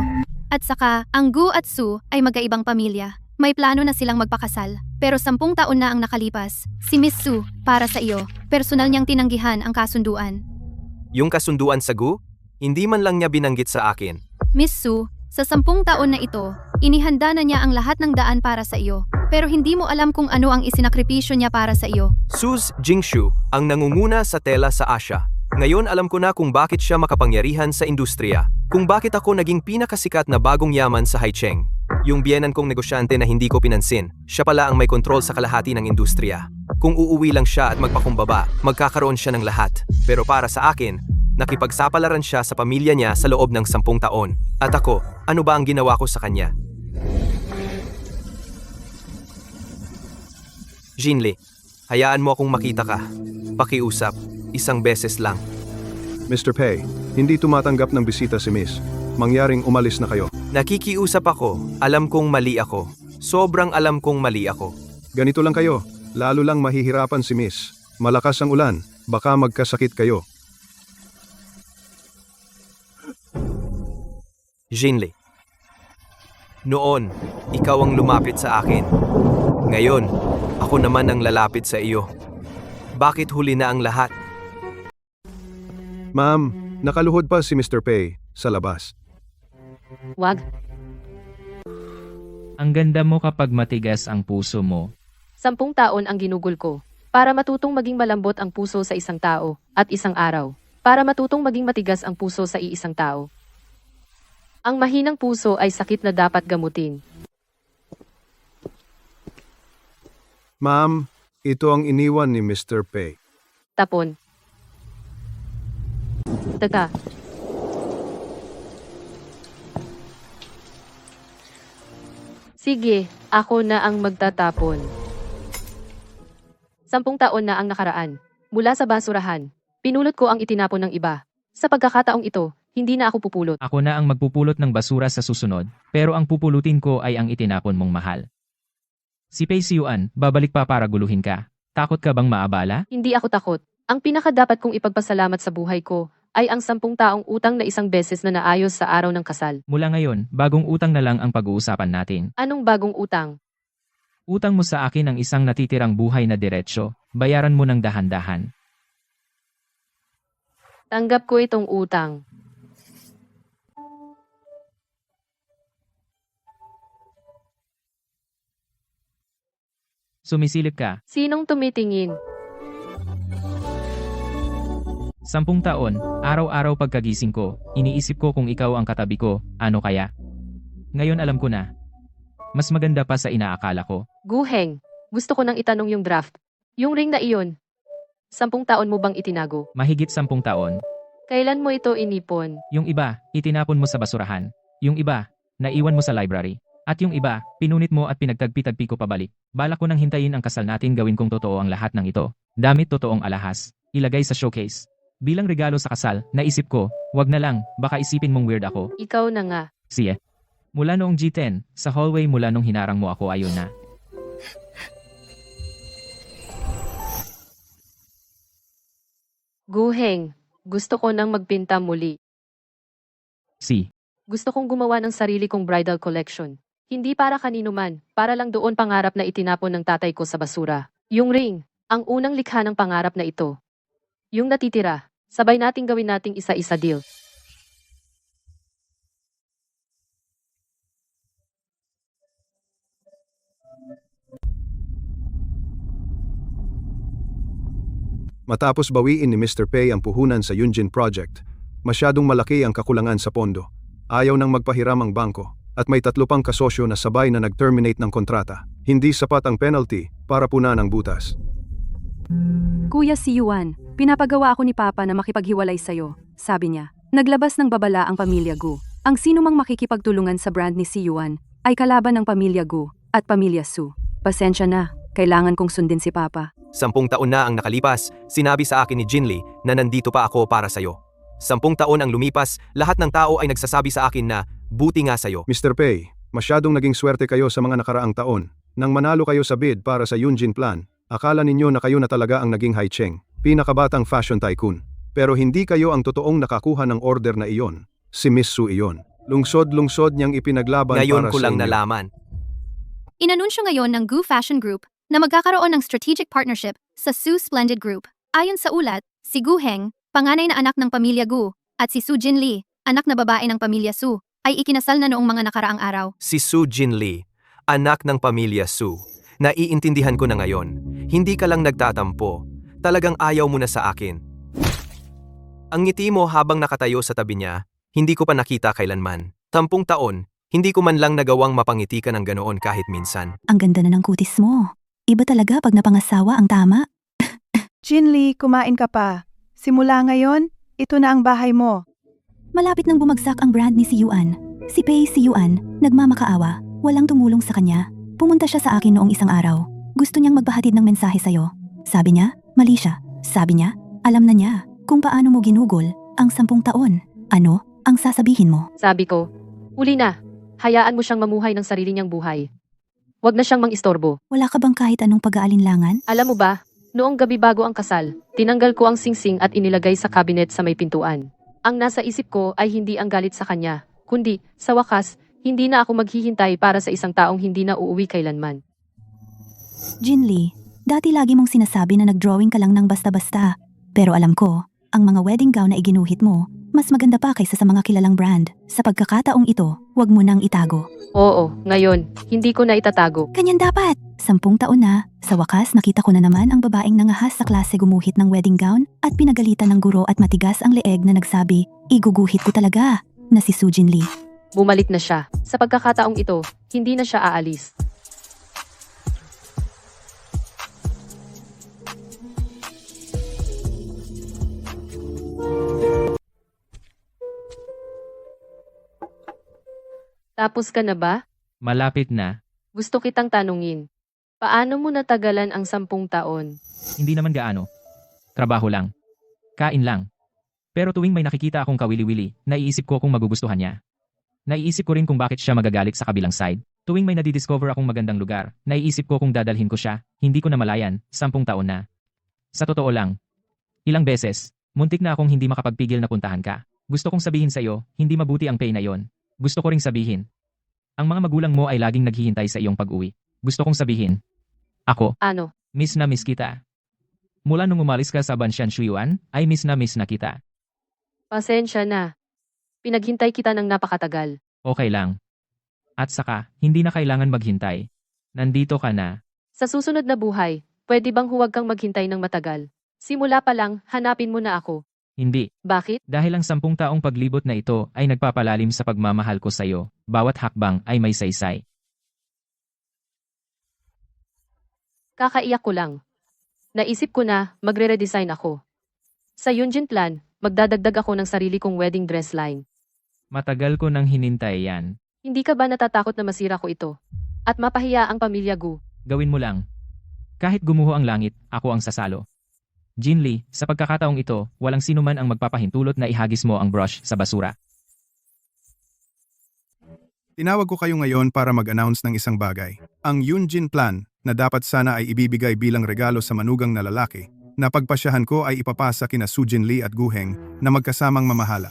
At saka, ang Gu at Su ay magkaibang pamilya. May plano na silang magpakasal. Pero 10 taon na ang nakalipas. Si Miss Su, para sa iyo, personal niyang tinanggihan ang kasunduan. Yung kasunduan sa Gu? Hindi man lang niya binanggit sa akin. Miss Su, sa 10 taon na ito, inihanda na niya ang lahat ng daan para sa iyo. Pero hindi mo alam kung ano ang isinakripisyo niya para sa iyo. Su's Jingshu ang nangunguna sa tela sa Asia. Ngayon alam ko na kung bakit siya makapangyarihan sa industriya. Kung bakit ako naging pinakasikat na bagong yaman sa Haicheng. Yung biyenan kong negosyante na hindi ko pinansin, siya pala ang may kontrol sa kalahati ng industriya. Kung uuwi lang siya at magpakumbaba, magkakaroon siya ng lahat. Pero para sa akin, nakipagsapalaran siya sa pamilya niya sa loob ng 10 taon. At ako, ano ba ang ginawa ko sa kanya? Jinli, hayaan mo akong makita ka. Pakiusap. Isang beses lang. Mr. Pei, hindi tumatanggap ng bisita si Miss. Mangyaring umalis na kayo. Nakikiusap ako. Alam kong mali ako. Sobrang alam kong mali ako. Ganito lang kayo, lalo lang mahihirapan si Miss. Malakas ang ulan, baka magkasakit kayo. Jinli. Noon, ikaw ang lumapit sa akin. Ngayon, ako naman ang lalapit sa iyo. Bakit huli na ang lahat? Ma'am, nakaluhod pa si Mr. Pei sa labas. Wag. Ang ganda mo kapag matigas ang puso mo. 10 taon ang ginugol ko para matutong maging malambot ang puso sa isang tao at isang araw. Para matutong maging matigas ang puso sa iisang tao. Ang mahinang puso ay sakit na dapat gamutin. Ma'am, ito ang iniwan ni Mr. Pei. Tapon. Teka. Sige, ako na ang magtatapon. 10 taon na ang nakaraan. Mula sa basurahan, pinulot ko ang itinapon ng iba. Sa pagkakataong ito, hindi na ako pupulot. Ako na ang magpupulot ng basura sa susunod, pero ang pupulutin ko ay ang itinapon mong mahal. Si Pei Siyuan, babalik pa para guluhin ka. Takot ka bang maabala? Hindi ako takot. Ang pinakadapat kong ipagpasalamat sa buhay ko ay ang 10 taong utang na isang beses na naayos sa araw ng kasal. Mula ngayon, bagong utang na lang ang pag-uusapan natin. Anong bagong utang? Utang mo sa akin ang isang natitirang buhay na diretsyo. Bayaran mo ng dahan-dahan. Tanggap ko itong utang. Sumisilip ka. Sinong tumitingin? 10 taon, araw-araw pagkagising ko, iniisip ko kung ikaw ang katabi ko, ano kaya? Ngayon alam ko na. Mas maganda pa sa inaakala ko. Guheng, gusto ko nang itanong yung draft. Yung ring na iyon. 10 taon mo bang itinago? Mahigit 10 taon. Kailan mo ito inipon? Yung iba, itinapon mo sa basurahan. Yung iba, naiwan mo sa library. At yung iba, pinunit mo at pinagtagpi-tagpi ko pabalik. Balak ko nang hintayin ang kasal natin gawin kong totoo ang lahat ng ito. Damit totoong alahas. Ilagay sa showcase. Bilang regalo sa kasal, naisip ko, wag na lang, baka isipin mong weird ako. Ikaw na nga. Siye. Mula noong G10, sa hallway mula nung hinarang mo ako ayun na. Guheng, gusto ko nang magpinta muli. Si. Gusto kong gumawa ng sarili kong bridal collection. Hindi para kanino man, para lang doon pangarap na itinapon ng tatay ko sa basura. Yung ring, ang unang likha ng pangarap na ito. Yung natitira, sabay nating gawin nating isa-isa deal. Matapos bawiin ni Mr. Pei ang puhunan sa Yunjin Project, masyadong malaki ang kakulangan sa pondo. Ayaw nang magpahiram ang bangko, at may 3 pang kasosyo na sabay na nag-terminate ng kontrata. Hindi sapat ang penalty para punan ang butas. Kuya Siyuan, pinapagawa ako ni Papa na makipaghiwalay sa'yo, sabi niya. Naglabas ng babala ang pamilya Gu. Ang sino mang makikipagtulungan sa brand ni Siyuan ay kalaban ng pamilya Gu at pamilya Su. Pasensya na, kailangan kong sundin si Papa. 10 taon na ang nakalipas, sinabi sa akin ni Jinli na nandito pa ako para sa'yo. 10 taon ang lumipas, lahat ng tao ay nagsasabi sa akin na, buti nga sa'yo. Mr. Pei, masyadong naging swerte kayo sa mga nakaraang taon. Nang manalo kayo sa bid para sa Yunjin Plan, akala ninyo na kayo na talaga ang naging Haicheng, pinakabatang fashion tycoon. Pero hindi kayo ang totoong nakakuha ng order na iyon. Si Miss Su iyon. Lungsod-lungsod niyang ipinaglaban Ngayon para ko sa lang inyo. nalaman. Inanunsyo ngayon ng Gu Fashion Group na magkakaroon ng strategic partnership sa Su Splendid Group. Ayon sa ulat, si Gu Heng, panganay na anak ng pamilya Gu, at si Su Jinli, anak na babae ng pamilya Su, ay ikinasal na noong mga nakaraang araw. Si Su Jinli, anak ng pamilya Su. Naiintindihan ko na ngayon. Hindi ka lang nagtatampo. Talagang ayaw mo na sa akin. Ang ngiti mo habang nakatayo sa tabi niya, hindi ko pa nakita kailanman. 10 taon, hindi ko man lang nagawang mapangiti ka ng ganoon kahit minsan. Ang ganda na ng kutis mo. Iba talaga pag napangasawa ang tama. Jinli, kumain ka pa. Simula ngayon, ito na ang bahay mo. Malapit nang bumagsak ang brand ni Siyuan. Si Pei Siyuan, nagmamakaawa, walang tumulong sa kanya. Pumunta siya sa akin noong isang araw. Gusto niyang magpahatid ng mensahe sa'yo. Sabi niya, mali siya. Sabi niya, Alam na niya kung paano mo ginugol ang 10 taon. Ano ang sasabihin mo? Sabi ko, uli na. Hayaan mo siyang mamuhay ng sarili niyang buhay. Huwag na siyang mang-istorbo. Wala ka bang kahit anong pag-aalinlangan? Alam mo ba, noong gabi bago ang kasal, tinanggal ko ang singsing at inilagay sa kabinet sa may pintuan. Ang nasa isip ko ay hindi ang galit sa kanya, kundi, sa wakas, hindi na ako maghihintay para sa isang taong hindi na uuwi kailanman. Jinli, dati lagi mong sinasabi na nag-drawing ka lang ng basta-basta. Pero alam ko, ang mga wedding gown na iginuhit mo, mas maganda pa kaysa sa mga kilalang brand. Sa pagkakataong ito, huwag mo nang itago. Oo, ngayon, hindi ko na itatago. Ganyan dapat. 10 taon na, sa wakas nakita ko na naman ang babaeng nangahas sa klase gumuhit ng wedding gown at pinagalitan ng guro at matigas ang leeg na nagsabi, iguguhit ko talaga, na si Su Jinli. Bumalik na siya. Sa pagkakataong ito, hindi na siya aalis. Tapos ka na ba? Malapit na. Gusto kitang tanungin. Paano mo natagalan ang 10 taon? Hindi naman gaano. Trabaho lang. Kain lang. Pero tuwing may nakikita akong kawili-wili, naiisip ko kung magugustuhan niya. Naiisip ko rin kung bakit siya magagalit sa kabilang side. Tuwing may nadidiscover akong magandang lugar, naiisip ko kung dadalhin ko siya, hindi ko na malayan, 10 taon na. Sa totoo lang. Ilang beses, muntik na akong hindi makapagpigil na puntahan ka. Gusto kong sabihin sa'yo, hindi mabuti ang pay na yon. Gusto ko ring sabihin. Ang mga magulang mo ay laging naghihintay sa iyong pag-uwi. Gusto kong sabihin. Ako, Ano? miss na miss kita. Mula nung umalis ka sa Banshan Shuyuan, ay miss na kita. Pasensya na. Pinaghintay kita ng napakatagal. Okay lang. At saka, hindi na kailangan maghintay. Nandito ka na. Sa susunod na buhay, pwede bang huwag kang maghintay ng matagal? Simula pa lang, hanapin mo na ako. Hindi. Bakit? Dahil ang 10 taong paglibot na ito ay nagpapalalim sa pagmamahal ko sa'yo. Bawat hakbang ay may saysay. Kakaiyak ko lang. Naisip ko na, magre-redesign ako. Sa Yunjin plan, magdadagdag ako ng sarili kong wedding dress line. Matagal ko nang hinintay yan. Hindi ka ba natatakot na masira ko ito? At mapahiya ang pamilya Gu? Gawin mo lang. Kahit gumuho ang langit, ako ang sasalo. Jinli, sa pagkakataong ito, walang sino man ang magpapahintulot na ihagis mo ang brush sa basura. Tinawag ko kayo ngayon para mag-announce ng isang bagay. Ang Yunjin Plan na dapat sana ay ibibigay bilang regalo sa manugang na lalaki, na pagpasyahan ko ay ipapasa kina Su Jinli at Gu Heng na magkasamang mamahala.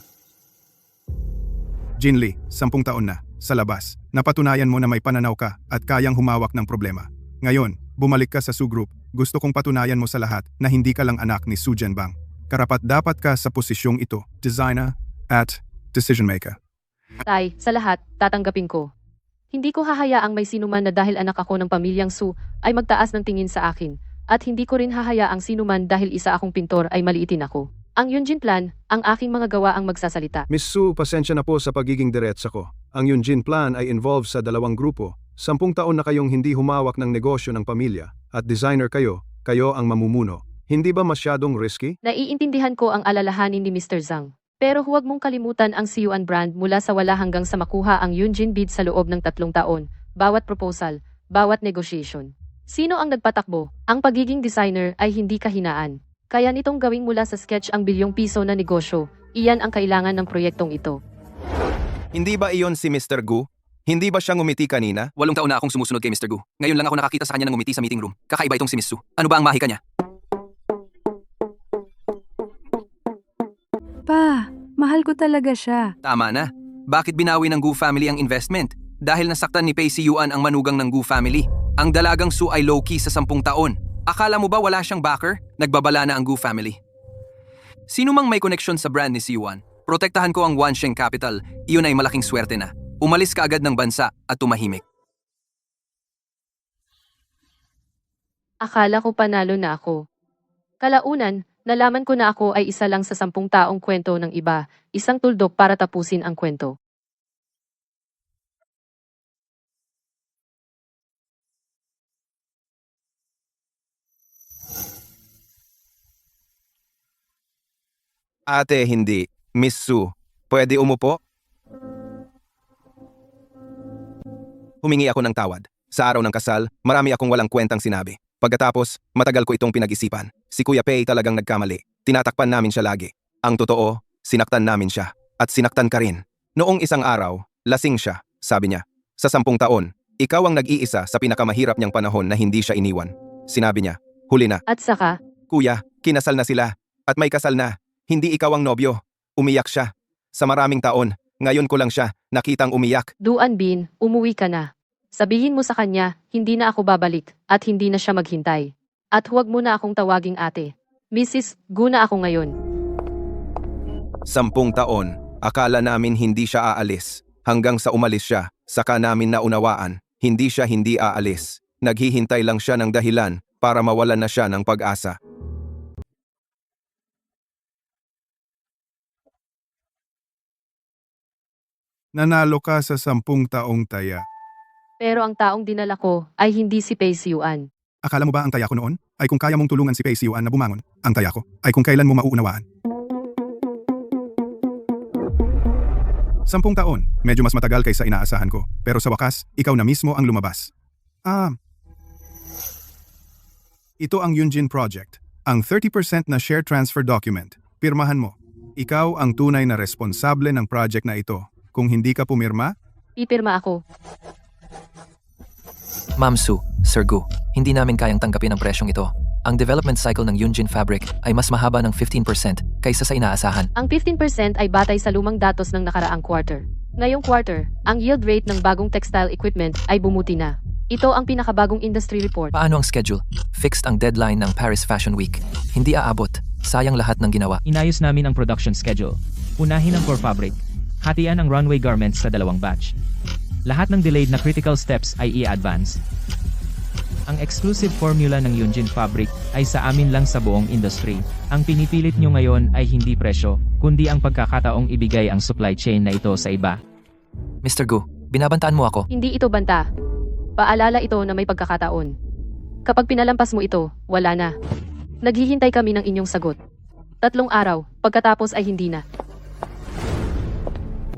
Jinli, 10 taon na, sa labas, napatunayan mo na may pananaw ka at kayang humawak ng problema. Ngayon, bumalik ka sa Su Group, gusto kong patunayan mo sa lahat na hindi ka lang anak ni Su Zhenbang. Karapat-dapat ka sa posisyong ito, designer at decision maker. Tay, sa lahat, tatanggapin ko. Hindi ko hahayaang may sinuman na dahil anak ako ng pamilyang Su ay magtaas ng tingin sa akin. At hindi ko rin hahayaang sinuman dahil isa akong pintor ay maliitin ako. Ang Yunjin plan, ang aking mga gawa ang magsasalita. Miss Su, pasensya na po sa pagiging diretsa ko. Ang Yunjin Plan ay involved sa 2 grupo. 10 taon na kayong hindi humawak ng negosyo ng pamilya at designer kayo ang mamumuno. Hindi ba masyadong risky? Naiintindihan ko ang alalahanin ni Mr. Zhang. Pero huwag mong kalimutan ang Siyuan brand mula sa wala hanggang sa makuha ang Yunjin bid sa loob ng 3 taon, bawat proposal, bawat negotiation. Sino ang nagpatakbo? Ang pagiging designer ay hindi kahinaan. Kaya nitong gawing mula sa sketch ang bilyong piso na negosyo, iyan ang kailangan ng proyektong ito. Hindi ba iyon si Mr. Gu? Hindi ba siya ngumiti kanina? 8 taon na akong sumusunod kay Mr. Gu. Ngayon lang ako nakakita sa kanya ng ngumiti sa meeting room. Kakaiba itong si Miss Su. Ano ba ang mahika niya? Pa, mahal ko talaga siya. Tama na. Bakit binawi ng Gu family ang investment? Dahil nasaktan ni Pei Siyuan ang manugang ng Gu family. Ang dalagang Su ay low-key sa 10 taon. Akala mo ba wala siyang backer? Nagbabala na ang Gu family. Sino mang may koneksyon sa brand ni Siyuan, protektahan ko ang Wansheng Capital, iyon ay malaking swerte na. Umalis ka agad ng bansa at tumahimik. Akala ko panalo na ako. Kalaunan, nalaman ko na ako ay isa lang sa 10 taong kwento ng iba, isang tuldok para tapusin ang kwento. Ate, hindi. Miss Su, pwede umupo? Humingi ako ng tawad. Sa araw ng kasal, marami akong walang kwentang sinabi. Pagkatapos, matagal ko itong pinag-isipan. Si Kuya Pei talagang nagkamali. Tinatakpan namin siya lagi. Ang totoo, sinaktan namin siya. At sinaktan ka rin. Noong isang araw, lasing siya, sabi niya. Sa 10 taon, ikaw ang nag-iisa sa pinakamahirap niyang panahon na hindi siya iniwan. Sinabi niya, huli na. At saka, Kuya, kinasal na sila. At may kasal na. Hindi ikaw ang nobyo. Umiyak siya. Sa maraming taon, ngayon ko lang siya nakitang umiyak. Duan Bin, umuwi ka na. Sabihin mo sa kanya, hindi na ako babalik, at hindi na siya maghintay. At huwag mo na akong tawaging ate. Mrs. Gu na ako ngayon. 10 taon, akala namin hindi siya aalis. Hanggang sa umalis siya, saka namin naunawaan, hindi siya hindi aalis. Naghihintay lang siya ng dahilan para mawalan na siya ng pag-asa. Nanalo ka sa 10 taong taya. Pero ang taong dinala ko ay hindi si Pei Siuan. Akala mo ba ang taya ko noon ay kung kaya mong tulungan si Pei Siuan na bumangon? Ang taya ko ay kung kailan mo mauunawaan. 10 taon, medyo mas matagal kaysa inaasahan ko. Pero sa wakas, ikaw na mismo ang lumabas. Ito ang Yunjin Project. Ang 30% na share transfer document. Pirmahan mo. Ikaw ang tunay na responsable ng project na ito. Kung hindi ka pumirma, Pipirma ako. Ma'am Su, Sir Gu, hindi namin kayang tanggapin ang presyong ito. Ang development cycle ng Yunjin Fabric ay mas mahaba ng 15% kaysa sa inaasahan. Ang 15% ay batay sa lumang datos ng nakaraang quarter. Ngayong quarter, ang yield rate ng bagong textile equipment ay bumuti na. Ito ang pinakabagong industry report. Paano ang schedule? Fixed ang deadline ng Paris Fashion Week. Hindi aabot. Sayang lahat ng ginawa. Inayos namin ang production schedule. Unahin ang core fabric. Hatian ang runway garments sa 2 batch. Lahat ng delayed na critical steps ay i-advance. Ang exclusive formula ng Yunjin Fabric ay sa amin lang sa buong industry. Ang pinipilit nyo ngayon ay hindi presyo, kundi ang pagkakataong ibigay ang supply chain na ito sa iba. Mr. Gu, binabantaan mo ako. Hindi ito banta. Paalala ito na may pagkakataon. Kapag pinalampas mo ito, wala na. Naghihintay kami ng inyong sagot. 3 araw, pagkatapos ay hindi na.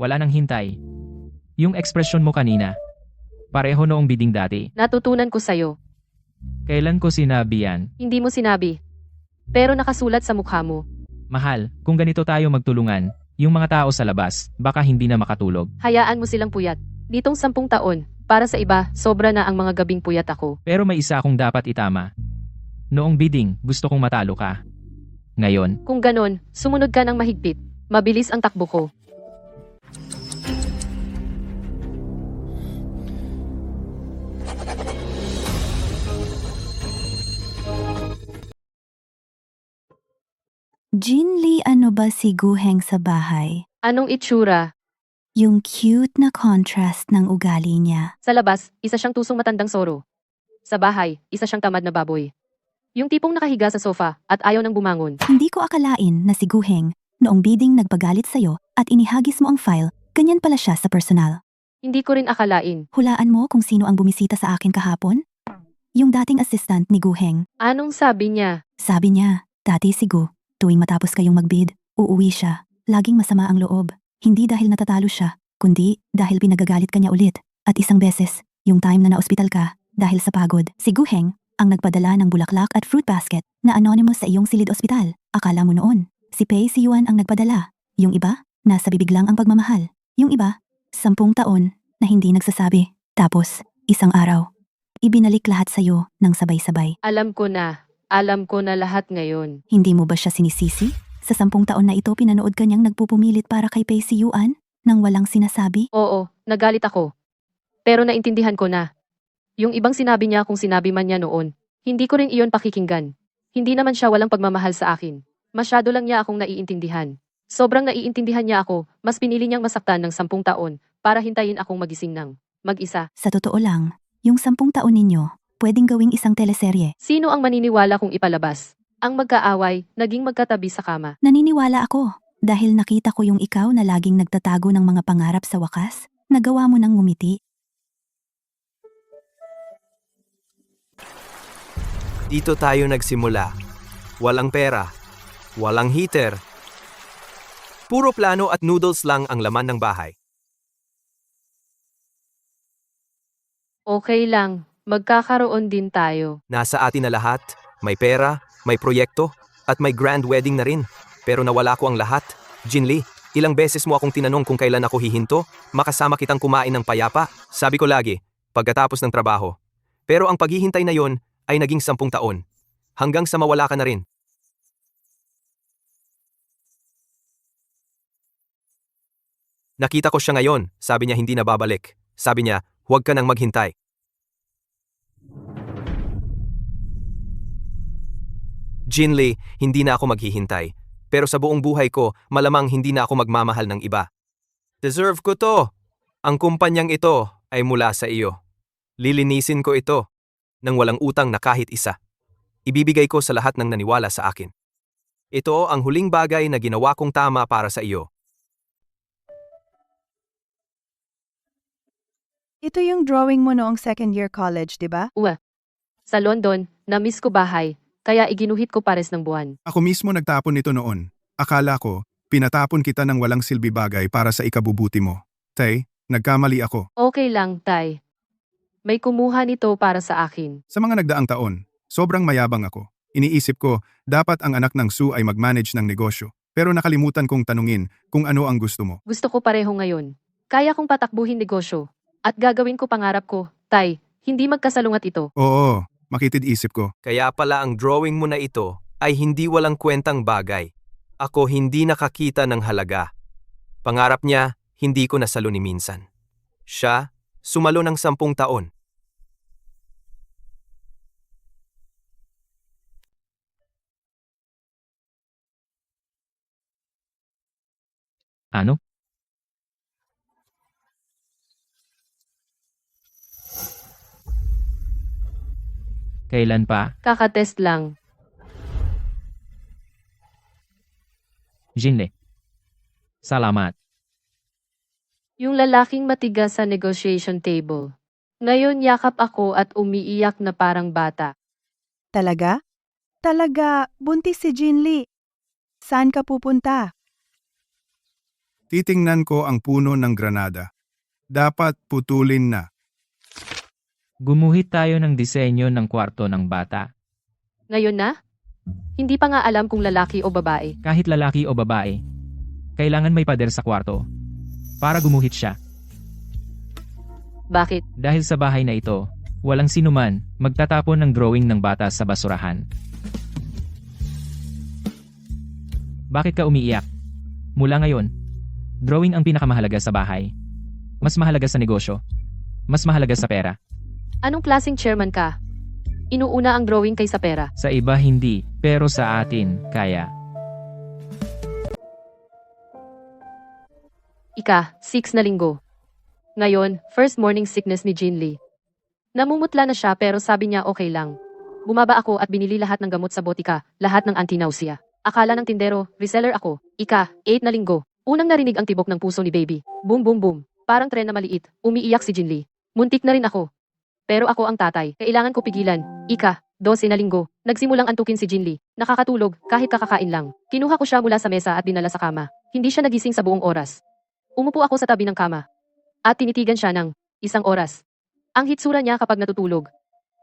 Wala nang hintay. Yung ekspresyon mo kanina, pareho noong bidding dati. Natutunan ko sa'yo. Kailan ko sinabi yan? Hindi mo sinabi. Pero nakasulat sa mukha mo. Mahal, kung ganito tayo magtulungan, yung mga tao sa labas, baka hindi na makatulog. Hayaan mo silang puyat. Ditong 10 taon, para sa iba, sobra na ang mga gabing puyat ako. Pero may isa akong dapat itama. Noong bidding, gusto kong matalo ka. Ngayon, Kung ganon, sumunod ka ng mahigpit. Mabilis ang takbo ko. Jinli, ano ba si Guheng sa bahay? Anong itsura? Yung cute na contrast ng ugali niya. Sa labas, isa siyang tusong matandang soro. Sa bahay, isa siyang tamad na baboy. Yung tipong nakahiga sa sofa at ayaw nang bumangon. Hindi ko akalain na si Guheng, noong bidding nagpagalit sa'yo at inihagis mo ang file, ganyan pala siya sa personal. Hindi ko rin akalain. Hulaan mo kung sino ang bumisita sa akin kahapon? Yung dating assistant ni Guheng. Anong sabi niya? Sabi niya, dati si Gu, tuwing matapos kayong magbid, uuwi siya. Laging masama ang loob. Hindi dahil natatalo siya, kundi dahil pinagagalit ka niya ulit. At isang beses, yung time na na-ospital ka, dahil sa pagod. Si Guheng, ang nagpadala ng bulaklak at fruit basket na anonymous sa iyong silid ospital. Akala mo noon, si Pei Siuan ang nagpadala. Yung iba, nasa bibig lang ang pagmamahal. Yung iba, 10 taon na hindi nagsasabi. Tapos, isang araw, ibinalik lahat sa'yo ng sabay-sabay. Alam ko na. Alam ko na lahat ngayon. Hindi mo ba siya sinisisi? Sa 10 taon na ito pinanood ka niyang nagpupumilit para kay Pei Siuan nang walang sinasabi? Oo, nagalit ako. Pero naintindihan ko na. Yung ibang sinabi niya kung sinabi man niya noon, hindi ko rin iyon pakikinggan. Hindi naman siya walang pagmamahal sa akin. Masyado lang niya akong naiintindihan. Sobrang naiintindihan niya ako, mas pinili niyang masaktan ng 10 taon para hintayin akong magising ng mag-isa. Sa totoo lang, yung 10 taon ninyo, pwedeng gawing isang teleserye. Sino ang maniniwala kung ipalabas? Ang magkaaway, naging magkatabi sa kama. Naniniwala ako, dahil nakita ko yung ikaw na laging nagtatago ng mga pangarap sa wakas, nagawa mo ng ngumiti. Dito tayo nagsimula. Walang pera. Walang heater. Puro plano at noodles lang ang laman ng bahay. Okay lang, magkakaroon din tayo. Nasa atin na lahat, may pera, may proyekto, At may grand wedding na rin. Pero nawala ko ang lahat. Jinli, ilang beses mo akong tinanong kung kailan ako hihinto, makasama kitang kumain ng payapa. Sabi ko lagi, pagkatapos ng trabaho. Pero ang paghihintay na yon ay naging 10 taon. Hanggang sa mawala ka na rin. Nakita ko siya ngayon, sabi niya hindi na babalik. Sabi niya, huwag ka nang maghintay. Jinli, hindi na ako maghihintay. Pero sa buong buhay ko, malamang hindi na ako magmamahal ng iba. Deserve ko to. Ang kumpanyang ito ay mula sa iyo. Lilinisin ko ito nang walang utang na kahit isa. Ibibigay ko sa lahat ng naniwala sa akin. Ito ang huling bagay na ginawa kong tama para sa iyo. Ito yung drawing mo noong second year college, di ba? Sa London, na-miss ko bahay, kaya iginuhit ko pares ng buwan. Ako mismo nagtapon nito noon. Akala ko, pinatapon kita ng walang silbi bagay para sa ikabubuti mo. Tay, nagkamali ako. Okay lang, Tay. May kumuha nito para sa akin. Sa mga nagdaang taon, sobrang mayabang ako. Iniisip ko, dapat ang anak ng Sue ay mag-manage ng negosyo. Pero nakalimutan kong tanungin kung ano ang gusto mo. Gusto ko pareho ngayon. Kaya kong patakbuhin negosyo. At gagawin ko pangarap ko. Tay, hindi magkasalungat ito. Oo, makitid isip ko. Kaya pala ang drawing mo na ito ay hindi walang kwentang bagay. Ako hindi nakakita ng halaga. Pangarap niya, hindi ko nasalo ni minsan. Siya, sumalo ng 10 taon. Ano? Kailan pa? Kakatest lang. Jinli. Salamat. Yung lalaking matigas sa negotiation table. Ngayon yakap ako at umiiyak na parang bata. Talaga? Talaga, buntis si Jinli. Saan ka pupunta? Titingnan ko ang puno ng granada. Dapat putulin na. Gumuhit tayo ng disenyo ng kwarto ng bata. Ngayon na? Hindi pa nga alam kung lalaki o babae. Kahit lalaki o babae, kailangan may pader sa kwarto para gumuhit siya. Bakit? Dahil sa bahay na ito, walang sinuman magtatapon ng drawing ng bata sa basurahan. Bakit ka umiiyak? Mula ngayon, drawing ang pinakamahalaga sa bahay. Mas mahalaga sa negosyo. Mas mahalaga sa pera. Anong klaseng chairman ka? Inuuna ang drawing kaysa pera. Sa iba hindi, pero sa atin, kaya. Ika, 6 na linggo. Ngayon, first morning sickness ni Jinli. Namumutla na siya pero sabi niya okay lang. Bumaba ako at binili lahat ng gamot sa botika, lahat ng anti-nausea. Akala ng tindero, reseller ako. Ika, 8 na linggo. Unang narinig ang tibok ng puso ni baby. Boom boom boom. Parang tren na maliit. Umiiyak si Jinli. Muntik na rin ako. Pero ako ang tatay. Kailangan ko pigilan. Ika, 12 na linggo. Nagsimulang antukin si Jinli. Nakakatulog, kahit kakakain lang. Kinuha ko siya mula sa mesa at dinala sa kama. Hindi siya nagising sa buong oras. Umupo ako sa tabi ng kama. At tinitigan siya ng 1 oras. Ang hitsura niya kapag natutulog.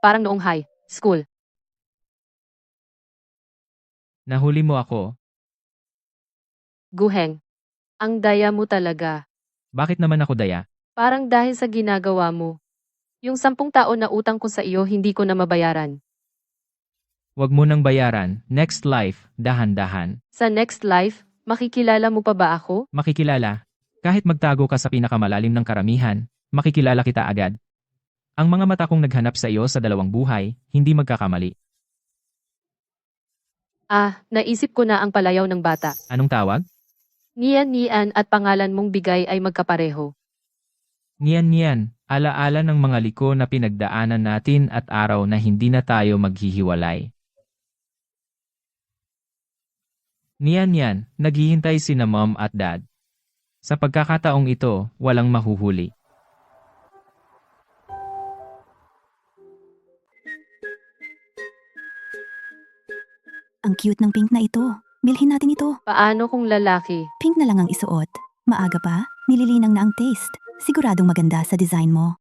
Parang noong high school. Nahuli mo ako. Guheng. Ang daya mo talaga. Bakit naman ako daya? Parang dahil sa ginagawa mo. Yung 10 taon na utang ko sa iyo hindi ko na mabayaran. Huwag mo nang bayaran. Next life, dahan-dahan. Sa next life, makikilala mo pa ba ako? Makikilala. Kahit magtago ka sa pinakamalalim ng karamihan, makikilala kita agad. Ang mga mata kong naghanap sa iyo sa 2 buhay, hindi magkakamali. Naisip ko na ang palayaw ng bata. Anong tawag? Nian at pangalan mong bigay ay magkapareho. Niyan. Alaala ng mga liko na pinagdaanan natin at araw na hindi na tayo maghihiwalay. Niyan, naghihintay sina mom at dad. Sa pagkakataong ito, walang mahuhuli. Ang cute ng pink na ito. Bilhin natin ito. Paano kung lalaki? Pink na lang ang isuot. Maaga pa, nililinang na ang taste. Siguradong maganda sa design mo.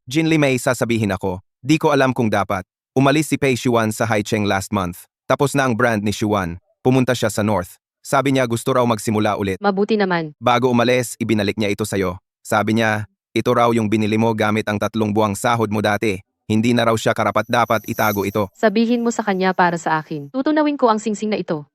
Jinli, may sasabihin ako. Di ko alam kung dapat. Umalis si Pei Xuan sa Haicheng last month. Tapos na ang brand ni Xuan. Pumunta siya sa North. Sabi niya gusto raw magsimula ulit. Mabuti naman. Bago umalis, ibinalik niya ito sa'yo. Sabi niya, ito raw yung binili mo gamit ang 3 buwang sahod mo dati. Hindi na raw siya karapat-dapat itago ito. Sabihin mo sa kanya para sa akin. Tutunawin ko ang singsing na ito.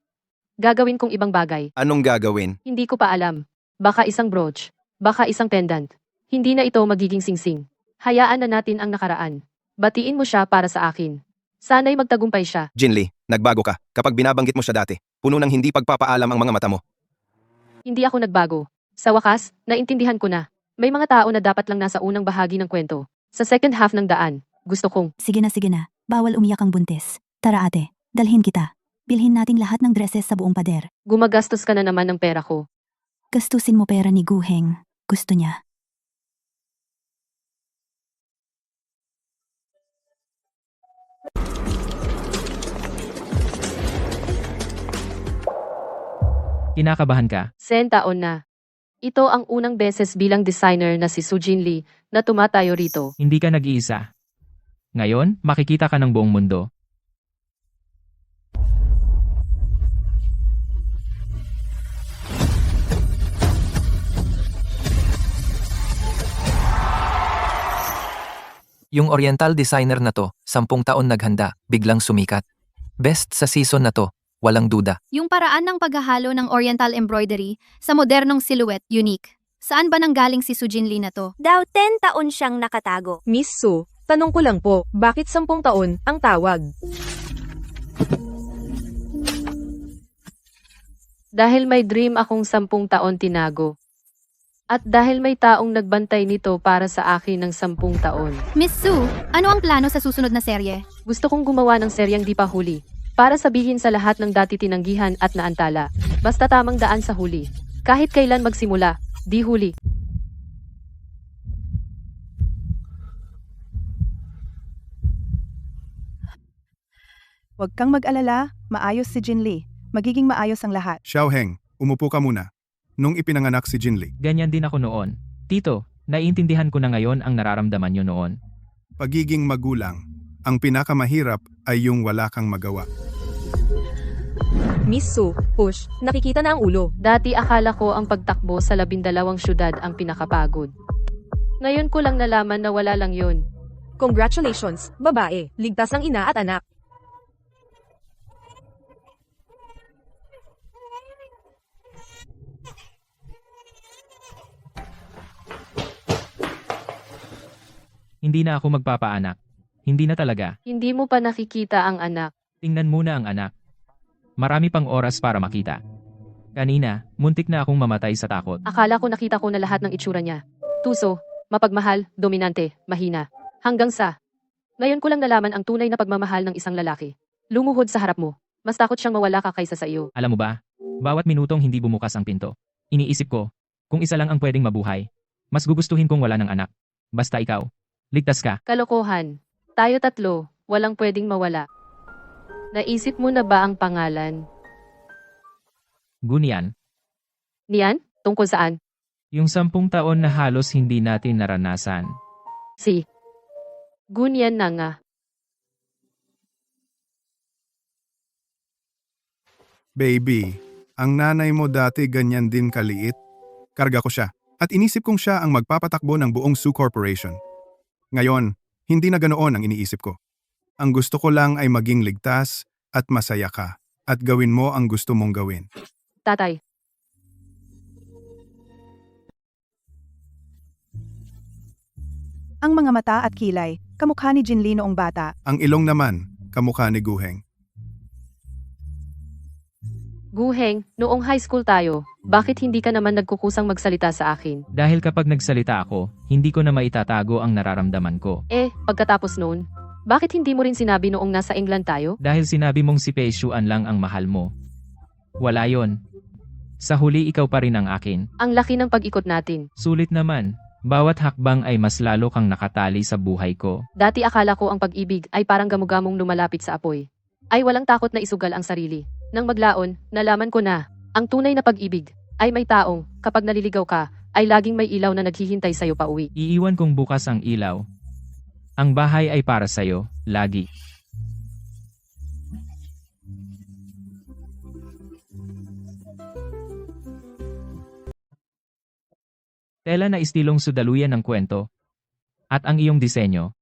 Gagawin kong ibang bagay. Anong gagawin? Hindi ko pa alam. Baka isang brooch. Baka isang pendant. Hindi na ito magiging singsing. Hayaan na natin ang nakaraan. Batiin mo siya para sa akin. Sana'y magtagumpay siya. Jinli, nagbago ka. Kapag binabanggit mo siya dati, puno ng hindi pagpapaalam ang mga mata mo. Hindi ako nagbago. Sa wakas, naintindihan ko na. May mga tao na dapat lang nasa unang bahagi ng kwento. Sa second half ng daan, gusto kong... Sige na. Bawal umiyak ang buntis. Tara ate, dalhin kita. Bilhin nating lahat ng dresses sa buong pader. Gumagastos ka na naman ng pera ko. Gastusin mo pera ni Guheng. Gusto niya. Kinakabahan ka? 10 taon na. Ito ang unang beses bilang designer na si Sujin Lee na tumatayo rito. Hindi ka nag-iisa. Ngayon, makikita ka ng buong mundo. Yung oriental designer na to, 10 taon naghanda, biglang sumikat. Best sa season na to, walang duda. Yung paraan ng paghahalo ng oriental embroidery sa modernong silhouette, unique. Saan ba nanggaling si Sujin Lee na to? Daw 10 taon siyang nakatago. Miss Su, tanong ko lang po, bakit 10 taon ang tawag? Dahil may dream akong 10 taon tinago. At dahil may taong nagbantay nito para sa akin ng 10 taon. Miss Su, ano ang plano sa susunod na serye? Gusto kong gumawa ng seryeng di pa huli. Para sabihin sa lahat ng dati tinanggihan at naantala. Basta tamang daan sa huli. Kahit kailan magsimula, di huli. Huwag kang mag-alala, maayos si Jinli. Magiging maayos ang lahat. Xiaoheng, umupo ka muna. Nung ipinanganak si Jinli, Ganyan din ako noon. Tito, naiintindihan ko na ngayon ang nararamdaman nyo noon. pagiging magulang, ang pinakamahirap ay yung wala kang magawa. Miss Su, push, nakikita na ang ulo. Dati akala ko ang pagtakbo sa 12 syudad ang pinakapagod. Ngayon ko lang nalaman na wala lang yun. Congratulations, babae, ligtas ang ina at anak. Hindi na ako magpapaanak. Hindi na talaga. Hindi mo pa nakikita ang anak. Tingnan muna ang anak. Marami pang oras para makita. Kanina, muntik na akong mamatay sa takot. Akala ko nakita ko na lahat ng itsura niya. Tuso, mapagmahal, dominante, mahina. Hanggang sa... Ngayon ko lang nalaman ang tunay na pagmamahal ng isang lalaki. Lumuhod sa harap mo. Mas takot siyang mawala ka kaysa sa iyo. Alam mo ba, bawat minutong hindi bumukas ang pinto. Iniisip ko, kung isa lang ang pwedeng mabuhay, mas gugustuhin kong wala ng anak. Basta ikaw. Ligtas ka. Kalokohan. Tayo tatlo, walang pwedeng mawala. Naisip mo na ba ang pangalan? Gunian. Niyan? Tungkol saan? Yung 10 taon na halos hindi natin naranasan. Si Gunyan na nga. Baby, ang nanay mo dati ganyan din kaliit. Karga ko siya. At inisip kong siya ang magpapatakbo ng buong Su Corporation. Ngayon, hindi na ganoon ang iniisip ko. Ang gusto ko lang ay maging ligtas at masaya ka. At gawin mo ang gusto mong gawin. Tatay. Ang mga mata at kilay, kamukha ni Jinli noong bata. Ang ilong naman, kamukha ni Guheng. Guheng, noong high school tayo, bakit hindi ka naman nagkukusang magsalita sa akin? Dahil kapag nagsalita ako, hindi ko na maitatago ang nararamdaman ko. Pagkatapos noon, bakit hindi mo rin sinabi noong nasa England tayo? Dahil sinabi mong si Pei Xuan lang ang mahal mo. Wala yon. Sa huli ikaw pa rin ang akin. Ang laki ng pag-ikot natin. Sulit naman. Bawat hakbang ay mas lalo kang nakatali sa buhay ko. Dati akala ko ang pag-ibig ay parang gamugamong lumalapit sa apoy. Ay walang takot na isugal ang sarili. Nang maglaon, nalaman ko na, ang tunay na pag-ibig ay may taong, kapag naliligaw ka, ay laging may ilaw na naghihintay sa'yo pa uwi. Iiwan kong bukas ang ilaw. Ang bahay ay para sa'yo, lagi. Tela na istilong sudaluyan ng kwento. At ang iyong disenyo.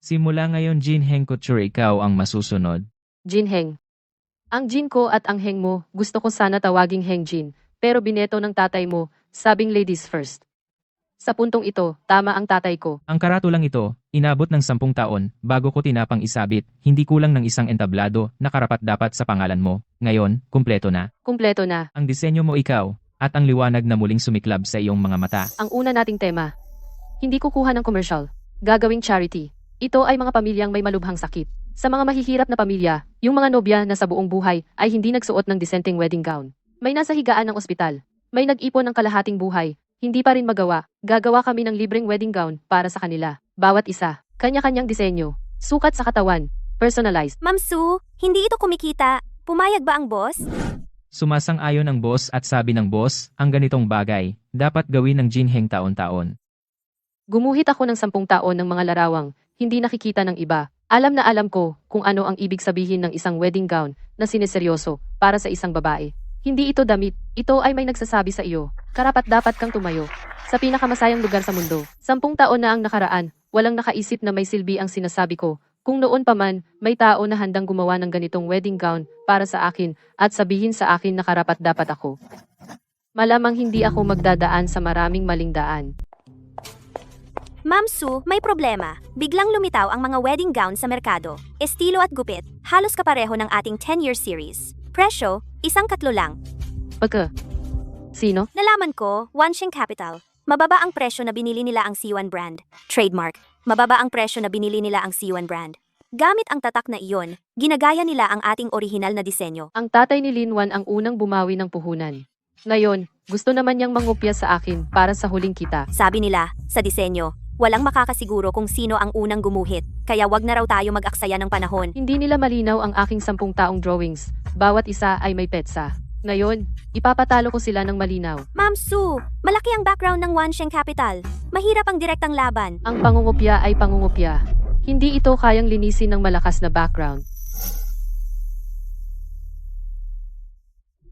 Simula ngayon Jin Heng Couture ikaw ang masusunod. Jin Heng. Ang Jin ko at ang Heng mo, gusto ko sana tawaging Heng Jin, pero bineto ng tatay mo, sabing ladies first. Sa puntong ito, tama ang tatay ko. Ang karatulang ito, inabot ng 10 taon, bago ko tinapang isabit, hindi kulang ng isang entablado na karapat-dapat sa pangalan mo. Ngayon, kumpleto na. Kumpleto na. Ang disenyo mo ikaw, at ang liwanag na muling sumiklab sa iyong mga mata. Ang una nating tema. Hindi kukuha ng commercial. Gagawing charity. Ito ay mga pamilyang may malubhang sakit. Sa mga mahihirap na pamilya, yung mga nobya na sa buong buhay ay hindi nagsuot ng disenteng wedding gown. May nasa higaan ng ospital. May nag-ipon ng kalahating buhay. Hindi pa rin magawa. Gagawa kami ng libreng wedding gown para sa kanila. Bawat isa, kanya-kanyang disenyo. Sukat sa katawan. Personalized. Ma'am Sue, hindi ito kumikita. Pumayag ba ang boss? Sumasang-ayon ang boss at sabi ng boss, ang ganitong bagay, dapat gawin ng Jin Heng taon-taon. Gumuhit ako ng 10 taon ng mga larawang, hindi nakikita ng iba. Alam na alam ko kung ano ang ibig sabihin ng isang wedding gown na sineseryoso para sa isang babae. Hindi ito damit, ito ay may nagsasabi sa iyo. Karapat-dapat kang tumayo. Sa pinakamasayang lugar sa mundo. 10 taon na ang nakaraan, walang nakaisip na may silbi ang sinasabi ko. Kung noon pa man, may tao na handang gumawa ng ganitong wedding gown para sa akin at sabihin sa akin na karapat-dapat ako. Malamang hindi ako magdadaan sa maraming maling daan. Ma'am Sue, may problema. Biglang lumitaw ang mga wedding gown sa merkado. Estilo at gupit, halos kapareho ng ating 10-year series. Presyo, 1,000 lang. Pagka? Sino? Nalaman ko, Wansheng Capital. Mababa ang presyo na binili nila ang C1 brand. Trademark. Mababa ang presyo na binili nila ang C1 brand. Gamit ang tatak na iyon, ginagaya nila ang ating orihinal na disenyo. Ang tatay ni Linwan ang unang bumawi ng puhunan. Ngayon, gusto naman niyang mangupya sa akin para sa huling kita. Sabi nila, sa disenyo, walang makakasiguro kung sino ang unang gumuhit, kaya wag na raw tayo mag-aksaya ng panahon. Hindi nila malinaw ang aking 10 taong drawings. Bawat isa ay may petsa. Ngayon, ipapatalo ko sila ng malinaw. Ma'am Sue, malaki ang background ng Wansheng Capital. Mahirap ang direktang laban. Ang pangungupya ay pangungupya. Hindi ito kayang linisin ng malakas na background.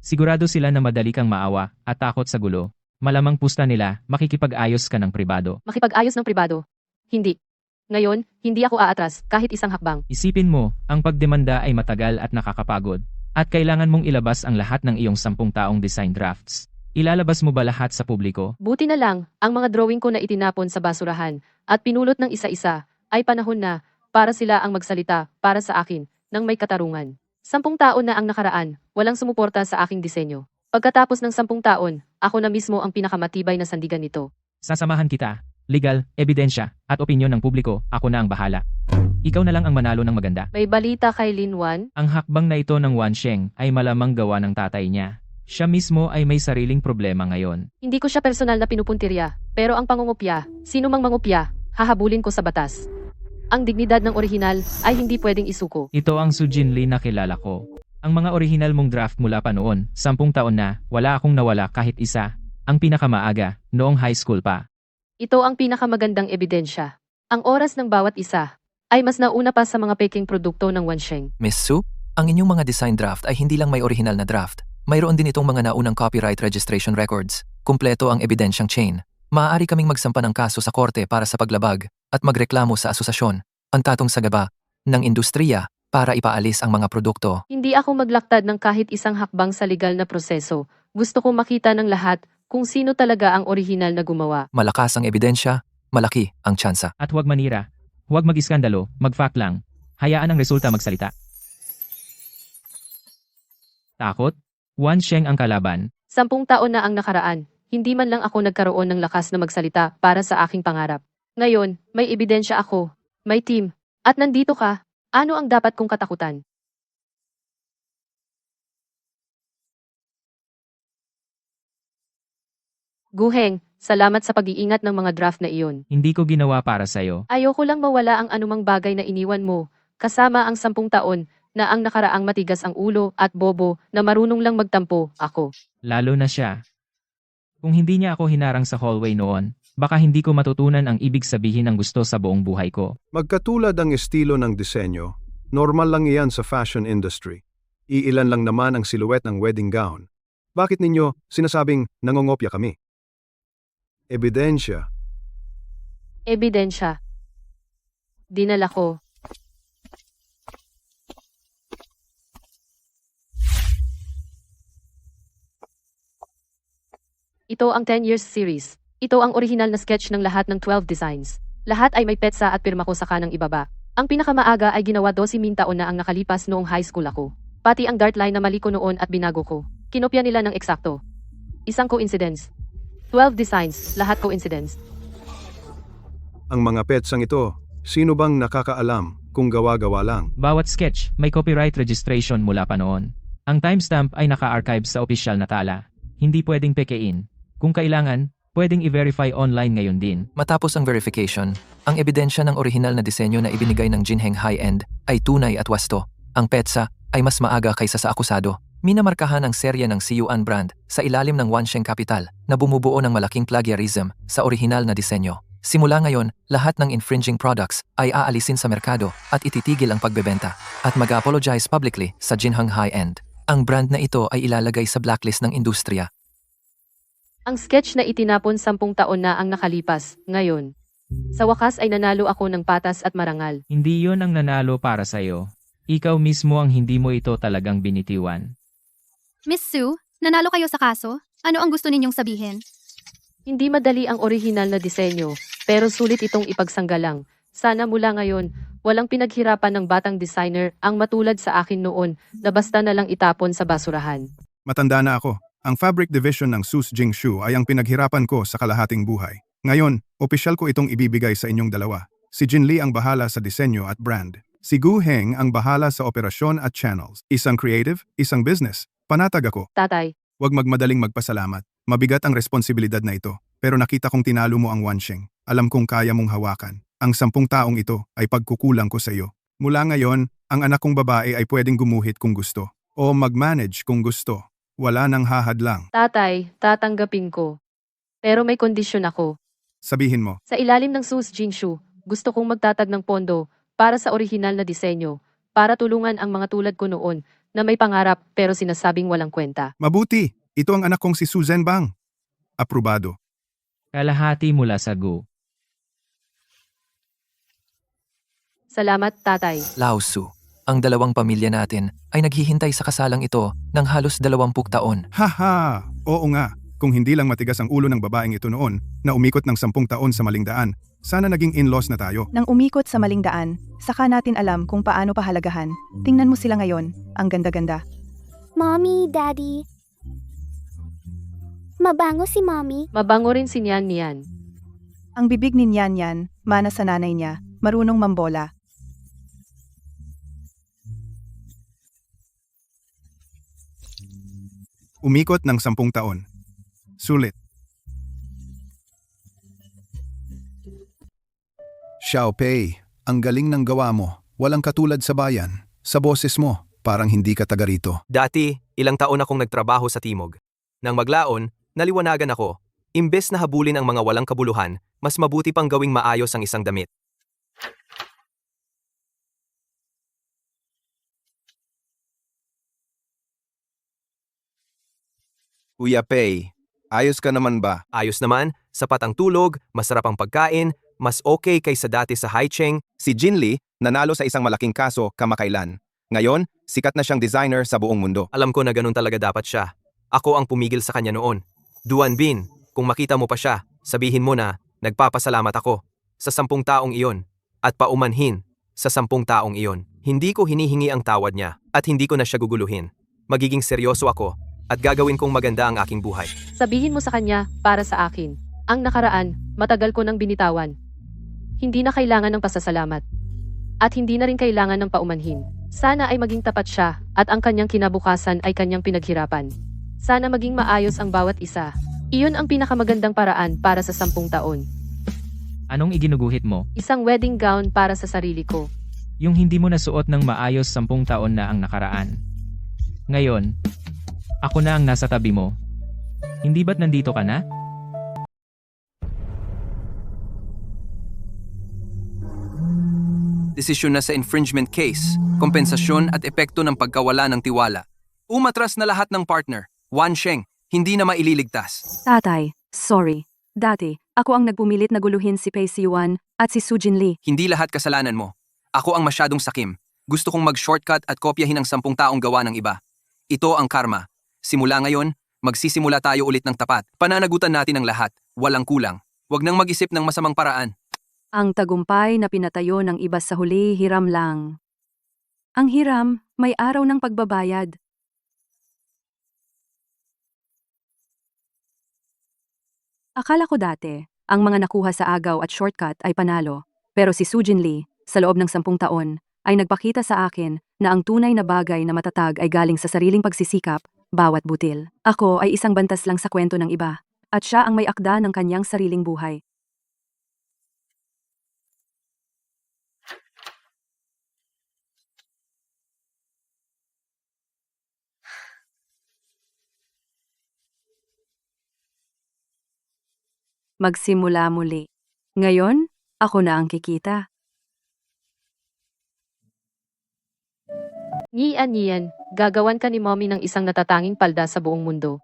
Sigurado sila na madali kang maawa at takot sa gulo. Malamang pusta nila, makikipag-ayos ka ng pribado. Makipag-ayos ng pribado? Hindi. Ngayon, hindi ako aatras kahit isang hakbang. Isipin mo, ang pagdemanda ay matagal at nakakapagod. At kailangan mong ilabas ang lahat ng iyong 10 taong design drafts. Ilalabas mo ba lahat sa publiko? Buti na lang, ang mga drawing ko na itinapon sa basurahan at pinulot ng isa-isa, ay panahon na para sila ang magsalita para sa akin ng may katarungan. 10 taon na ang nakaraan, walang sumuporta sa aking disenyo. Pagkatapos ng 10 taon, ako na mismo ang pinakamatibay na sandigan nito. Sasamahan kita. Legal, ebidensya, at opinyon ng publiko, ako na ang bahala. Ikaw na lang ang manalo ng maganda. May balita kay Linwan? Ang hakbang na ito ng Wansheng ay malamang gawa ng tatay niya. Siya mismo ay may sariling problema ngayon. Hindi ko siya personal na pinupuntirya, pero ang pangungupya, sino mang mangupya, hahabulin ko sa batas. Ang dignidad ng orihinal ay hindi pwedeng isuko. Ito ang Su Jinli na kilala ko. Ang mga orihinal mong draft mula pa noon, 10 taon na, wala akong nawala kahit isa. Ang pinakamaaga, noong high school pa. Ito ang pinakamagandang ebidensya. Ang oras ng bawat isa ay mas nauna pa sa mga peking produkto ng Wansheng. Miss Sue, ang inyong mga design draft ay hindi lang may orihinal na draft. Mayroon din itong mga naunang copyright registration records. Kumpleto ang ebidensyang chain. Maaari kaming magsampa ng kaso sa korte para sa paglabag at magreklamo sa asosasyon, ang tatong sagaba, ng industriya para ipaalis ang mga produkto. Hindi ako maglaktad ng kahit isang hakbang sa legal na proseso. Gusto ko makita ng lahat kung sino talaga ang orihinal na gumawa. Malakas ang ebidensya, malaki ang tsansa. At huwag manira. Huwag mag-iskandalo, mag-fact lang. Hayaan ang resulta magsalita. Takot? Wansheng ang kalaban. 10 taon na ang nakaraan. Hindi man lang ako nagkaroon ng lakas na magsalita para sa aking pangarap. Ngayon, may ebidensya ako, may team, at nandito ka. Ano ang dapat kong katakutan? Guheng, salamat sa pag-iingat ng mga draft na iyon. Hindi ko ginawa para sa'yo. Ayoko lang mawala ang anumang bagay na iniwan mo, kasama ang 10 taon na ang nakaraang matigas ang ulo at bobo na marunong lang magtampo, ako. Lalo na siya. Kung hindi niya ako hinarang sa hallway noon, baka hindi ko matutunan ang ibig sabihin ng gusto sa buong buhay ko. Magkatulad ang estilo ng disenyo, normal lang iyan sa fashion industry. Iilan lang naman ang silhouette ng wedding gown. Bakit ninyo sinasabing nangongopya kami? Ebidensya. Ebidensya. Dinala ko. Ito ang 10 years series. Ito ang original na sketch ng lahat ng 12 designs. Lahat ay may petsa at pirma ko sa kanang ibaba. Ang pinakamaaga ay ginawa 12 taon na ang nakalipas noong high school ako. Pati ang dart line na mali ko noon at binago ko. Kinopya nila ng eksakto. Isang coincidence. 12 designs, lahat coincidence. Ang mga petsang ito, sino bang nakakaalam kung gawa-gawa lang? Bawat sketch may copyright registration mula pa noon. Ang timestamp ay naka-archive sa opisyal na tala. Hindi pwedeng pekein. Kung kailangan, pwedeng i-verify online ngayon din. Matapos ang verification, ang ebidensya ng orihinal na disenyo na ibinigay ng Jinheng High-End ay tunay at wasto. Ang petsa ay mas maaga kaysa sa akusado. Minamarkahan ang serye ng Siyuan brand sa ilalim ng Wansheng Capital na bumubuo ng malaking plagiarism sa orihinal na disenyo. Simula ngayon, lahat ng infringing products ay aalisin sa merkado at ititigil ang pagbebenta at mag-apologize publicly sa Jinheng High-End. Ang brand na ito ay ilalagay sa blacklist ng industriya. Ang sketch na itinapon 10 taon na ang nakalipas, ngayon. Sa wakas ay nanalo ako ng patas at marangal. Hindi yon ang nanalo para sa'yo. Ikaw mismo ang hindi mo ito talagang binitiwan. Miss Sue, nanalo kayo sa kaso? Ano ang gusto ninyong sabihin? Hindi madali ang orihinal na disenyo, pero sulit itong ipagsanggalang. Sana mula ngayon, walang pinaghirapan ng batang designer ang matulad sa akin noon na basta na lang itapon sa basurahan. Matanda na ako. Ang fabric division ng Sus Jingshu ay ang pinaghirapan ko sa kalahating buhay. Ngayon, opisyal ko itong ibibigay sa inyong dalawa. Si Jin Lee ang bahala sa disenyo at brand. Si Gu Heng ang bahala sa operasyon at channels. Isang creative, isang business. Panatag ako. Tatay, Huwag magmadaling magpasalamat. Mabigat ang responsibilidad na ito. Pero nakita kong tinalo mo ang Wansheng. Alam kong kaya mong hawakan. Ang 10 taong ito ay pagkukulang ko sa iyo. Mula ngayon, ang anak kong babae ay pwedeng gumuhit kung gusto. O mag-manage kung gusto. Wala nang hahadlang. tatay, tatanggapin ko. Pero may kondisyon ako. Sabihin mo. Sa ilalim ng Sus Jingshu, gusto kong magtatag ng pondo para sa orihinal na disenyo, para tulungan ang mga tulad ko noon na may pangarap pero sinasabing walang kwenta. Mabuti. Ito ang anak kong si Susan Bang. Aprobado. Kalahati mula sa Gu. Salamat, tatay. Lao Su, ang dalawang pamilya natin ay naghihintay sa kasalang ito ng halos 20 taon. Haha! Oo nga. Kung hindi lang matigas ang ulo ng babaeng ito noon na umikot ng 10 taon sa maling daan, sana naging in-laws na tayo. Nang umikot sa maling daan, saka natin alam kung paano pahalagahan. Tingnan mo sila ngayon, ang ganda-ganda. Mommy, Daddy. Mabango si Mommy. Mabango rin si Nian Nian. Ang bibig ni Nian Yan, mana sa nanay niya, marunong mambola. Umikot ng 10 taon. Sulit. Xiao Pei, ang galing ng gawa mo. Walang katulad sa bayan. Sa boses mo, parang hindi ka taga rito. Dati, ilang taon akong nagtrabaho sa Timog. Nang maglaon, naliwanagan ako. Imbes na habulin ang mga walang kabuluhan, mas mabuti pang gawing maayos ang isang damit. Kuya Pei, ayos ka naman ba? Ayos naman, sapat ang tulog, masarap ang pagkain, mas okay kaysa dati sa Haicheng. Si Jin Lee nanalo sa isang malaking kaso kamakailan. Ngayon, sikat na siyang designer sa buong mundo. Alam ko na ganun talaga dapat siya. Ako ang pumigil sa kanya noon. Duan Bin, kung makita mo pa siya, sabihin mo na, nagpapasalamat ako sa 10 taong iyon at paumanhin sa 10 taong iyon. Hindi ko hinihingi ang tawad niya at hindi ko na siya guguluhin. Magiging seryoso ako at gagawin kong maganda ang aking buhay. Sabihin mo sa kanya, para sa akin. Ang nakaraan, matagal ko nang binitawan. Hindi na kailangan ng pasasalamat. At hindi na rin kailangan ng paumanhin. Sana ay maging tapat siya at ang kanyang kinabukasan ay kanyang pinaghirapan. Sana maging maayos ang bawat isa. Iyon ang pinakamagandang paraan para sa 10 taon. Anong iginuguhit mo? Isang wedding gown para sa sarili ko. Yung hindi mo nasuot ng maayos 10 taon na ang nakaraan. Ngayon, ako na ang nasa tabi mo. Hindi ba't nandito ka na? desisyon na sa infringement case, kompensasyon at epekto ng pagkawala ng tiwala. Umatras na lahat ng partner. Wan Sheng, hindi na maililigtas. Tatay, sorry. Dati, ako ang nagpumilit na guluhin si Pei Siyuan at si Su Jinli. Hindi lahat kasalanan mo. Ako ang masyadong sakim. Gusto kong mag-shortcut at kopyahin ang 10 taong gawa ng iba. Ito ang karma. Simula ngayon, magsisimula tayo ulit ng tapat. Pananagutan natin ang lahat, walang kulang. Huwag nang mag-isip ng masamang paraan. Ang tagumpay na pinatayo ng iba sa huli, hiram lang. Ang hiram, may araw ng pagbabayad. Akala ko dati, ang mga nakuha sa agaw at shortcut ay panalo. Pero si Su Jinli, sa loob ng 10 taon, ay nagpakita sa akin na ang tunay na bagay na matatag ay galing sa sariling pagsisikap, bawat butil. Ako ay isang bantas lang sa kwento ng iba, at siya ang may akda ng kanyang sariling buhay. Magsimula muli. Ngayon, ako na ang kikita. Ngian, gagawan ka ni mommy ng isang natatanging palda sa buong mundo.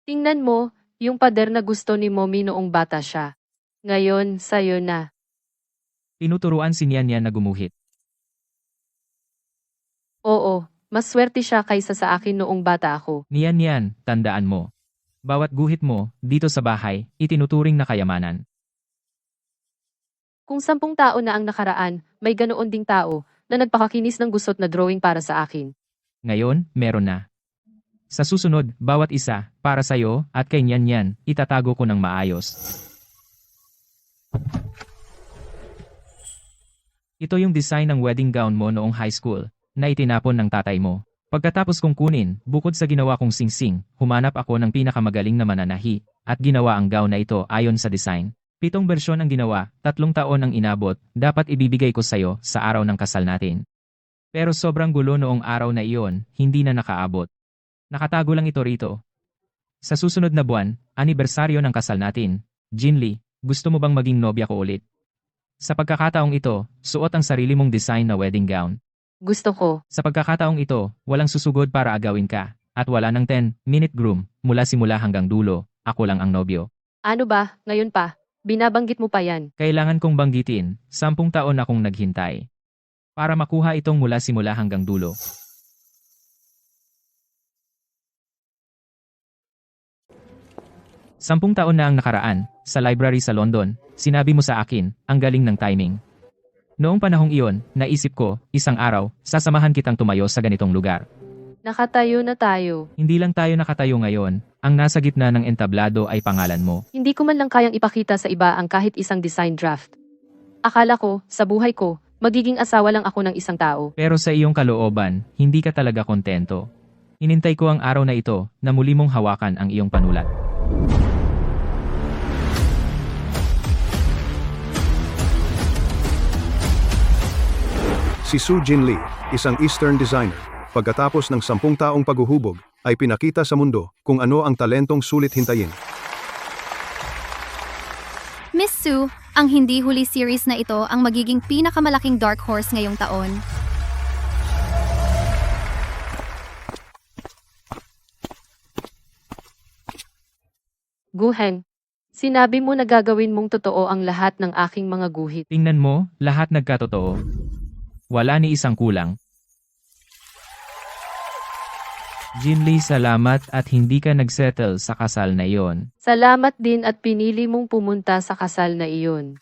Tingnan mo, yung pader na gusto ni mommy noong bata siya. Ngayon, sayo na. Tinuturuan si Nian Nian na gumuhit. Oo, mas swerte siya kaysa sa akin noong bata ako. Nian Nian, tandaan mo. Bawat guhit mo, dito sa bahay, itinuturing na kayamanan. Kung 10 tao na ang nakaraan, may ganoon ding tao na nagpakakinis ng gusot na drawing para sa akin. Ngayon, meron na. Sa susunod, bawat isa, para sa'yo at kay Nian Nian, itatago ko ng maayos. Ito yung design ng wedding gown mo noong high school, na itinapon ng tatay mo. Pagkatapos kong kunin, bukod sa ginawa kong singsing, humanap ako ng pinakamagaling na mananahi, at ginawa ang gown na ito ayon sa design. 7 bersyon ang ginawa, 3 taon ang inabot, dapat ibibigay ko sa'yo sa araw ng kasal natin. Pero sobrang gulo noong araw na iyon, hindi na nakaabot. Nakatago lang ito rito. Sa susunod na buwan, anibersaryo ng kasal natin. Jinli, gusto mo bang maging nobya ko ulit? Sa pagkakataong ito, suot ang sarili mong design na wedding gown. Gusto ko. Sa pagkakataong ito, walang susugod para agawin ka, at wala ng 10-minute groom, mula simula hanggang dulo, ako lang ang nobyo. Ano ba, ngayon pa? Binabanggit mo pa yan. Kailangan kong banggitin, 10 taon akong naghintay. Para makuha itong mula simula hanggang dulo. Sampung taon na ang nakaraan, sa library sa London, sinabi mo sa akin, ang galing ng timing. Noong panahong iyon, naisip ko, isang araw, sasamahan kitang tumayo sa ganitong lugar. Nakatayo na tayo. Hindi lang tayo nakatayo ngayon, ang nasa gitna ng entablado ay pangalan mo. Hindi ko man lang kayang ipakita sa iba ang kahit isang design draft. Akala ko, sa buhay ko, magiging asawa lang ako ng isang tao. Pero sa iyong kalooban, hindi ka talaga kontento. Hinintay ko ang araw na ito, na muli mong hawakan ang iyong panulat. Si Su Jinli, isang Eastern designer, pagkatapos ng 10 taong paghuhubog, ay pinakita sa mundo kung ano ang talentong sulit hintayin. Miss Su, ang hindi huli series na ito ang magiging pinakamalaking dark horse ngayong taon. Guheng, sinabi mo na gagawin mong totoo ang lahat ng aking mga guhit. Tingnan mo, lahat nagkatotoo. Wala ni isang kulang. Jinli, salamat at hindi ka nagsettle sa kasal na iyon. Salamat din at pinili mong pumunta sa kasal na iyon.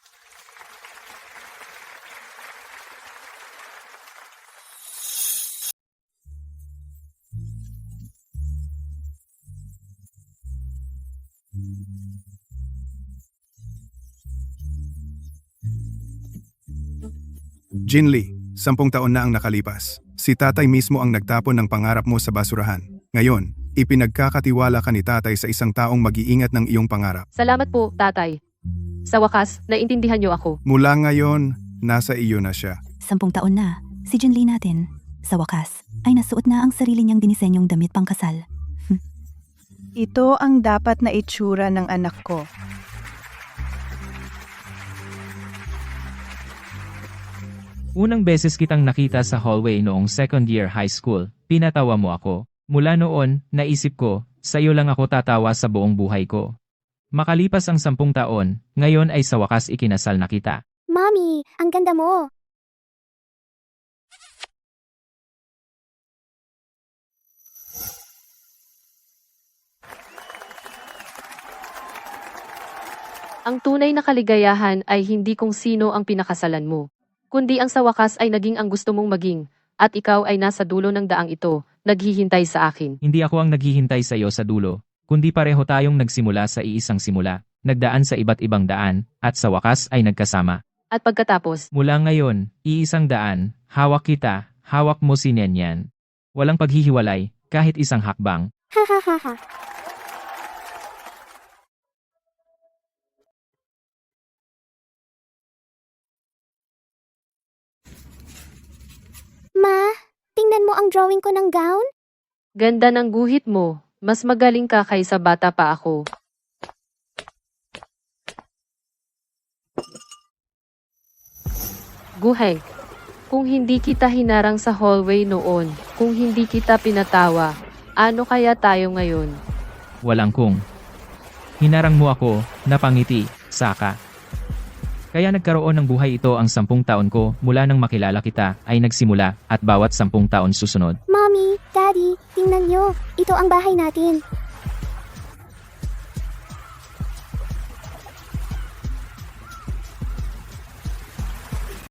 Jinli, 10 taon na ang nakalipas. Si tatay mismo ang nagtapon ng pangarap mo sa basurahan. Ngayon, ipinagkakatiwala ka ni tatay sa isang taong mag-iingat ng iyong pangarap. Salamat po, tatay. Sa wakas, naintindihan niyo ako. Mula ngayon, nasa iyo na siya. 10 taon na, si Jinli natin, sa wakas, ay nasuot na ang sarili niyang dinisenyong damit pangkasal. Ito ang dapat na itsura ng anak ko. Unang beses kitang nakita sa hallway noong second year high school, pinatawa mo ako. Mula noon, naisip ko, sa'yo lang ako tatawa sa buong buhay ko. Makalipas ang 10 taon, ngayon ay sa wakas ikinasal na kita. Mommy, ang ganda mo. Ang tunay na kaligayahan ay hindi kung sino ang pinakasalan mo, kundi ang sa wakas ay naging ang gusto mong maging, at ikaw ay nasa dulo ng daang ito, naghihintay sa akin. Hindi ako ang naghihintay sa iyo sa dulo, kundi pareho tayong nagsimula sa iisang simula, nagdaan sa iba't ibang daan, at sa wakas ay nagkasama. At pagkatapos, Mula ngayon, iisang daan, hawak kita, hawak mo si Nenyan. Walang paghihiwalay, kahit isang hakbang. Ha ha ha ha. Ma, tingnan mo ang drawing ko ng gown. ganda ng guhit mo, mas magaling ka kaysa bata pa ako. Guhay, kung hindi kita hinarang sa hallway noon, kung hindi kita pinatawa, ano kaya tayo ngayon? Walang kung. Hinarang mo ako, napangiti, saka. Kaya nagkaroon ng buhay ito ang 10 taon ko mula nang makilala kita ay nagsimula at bawat 10 taon susunod. Mommy, Daddy, tingnan nyo. Ito ang bahay natin.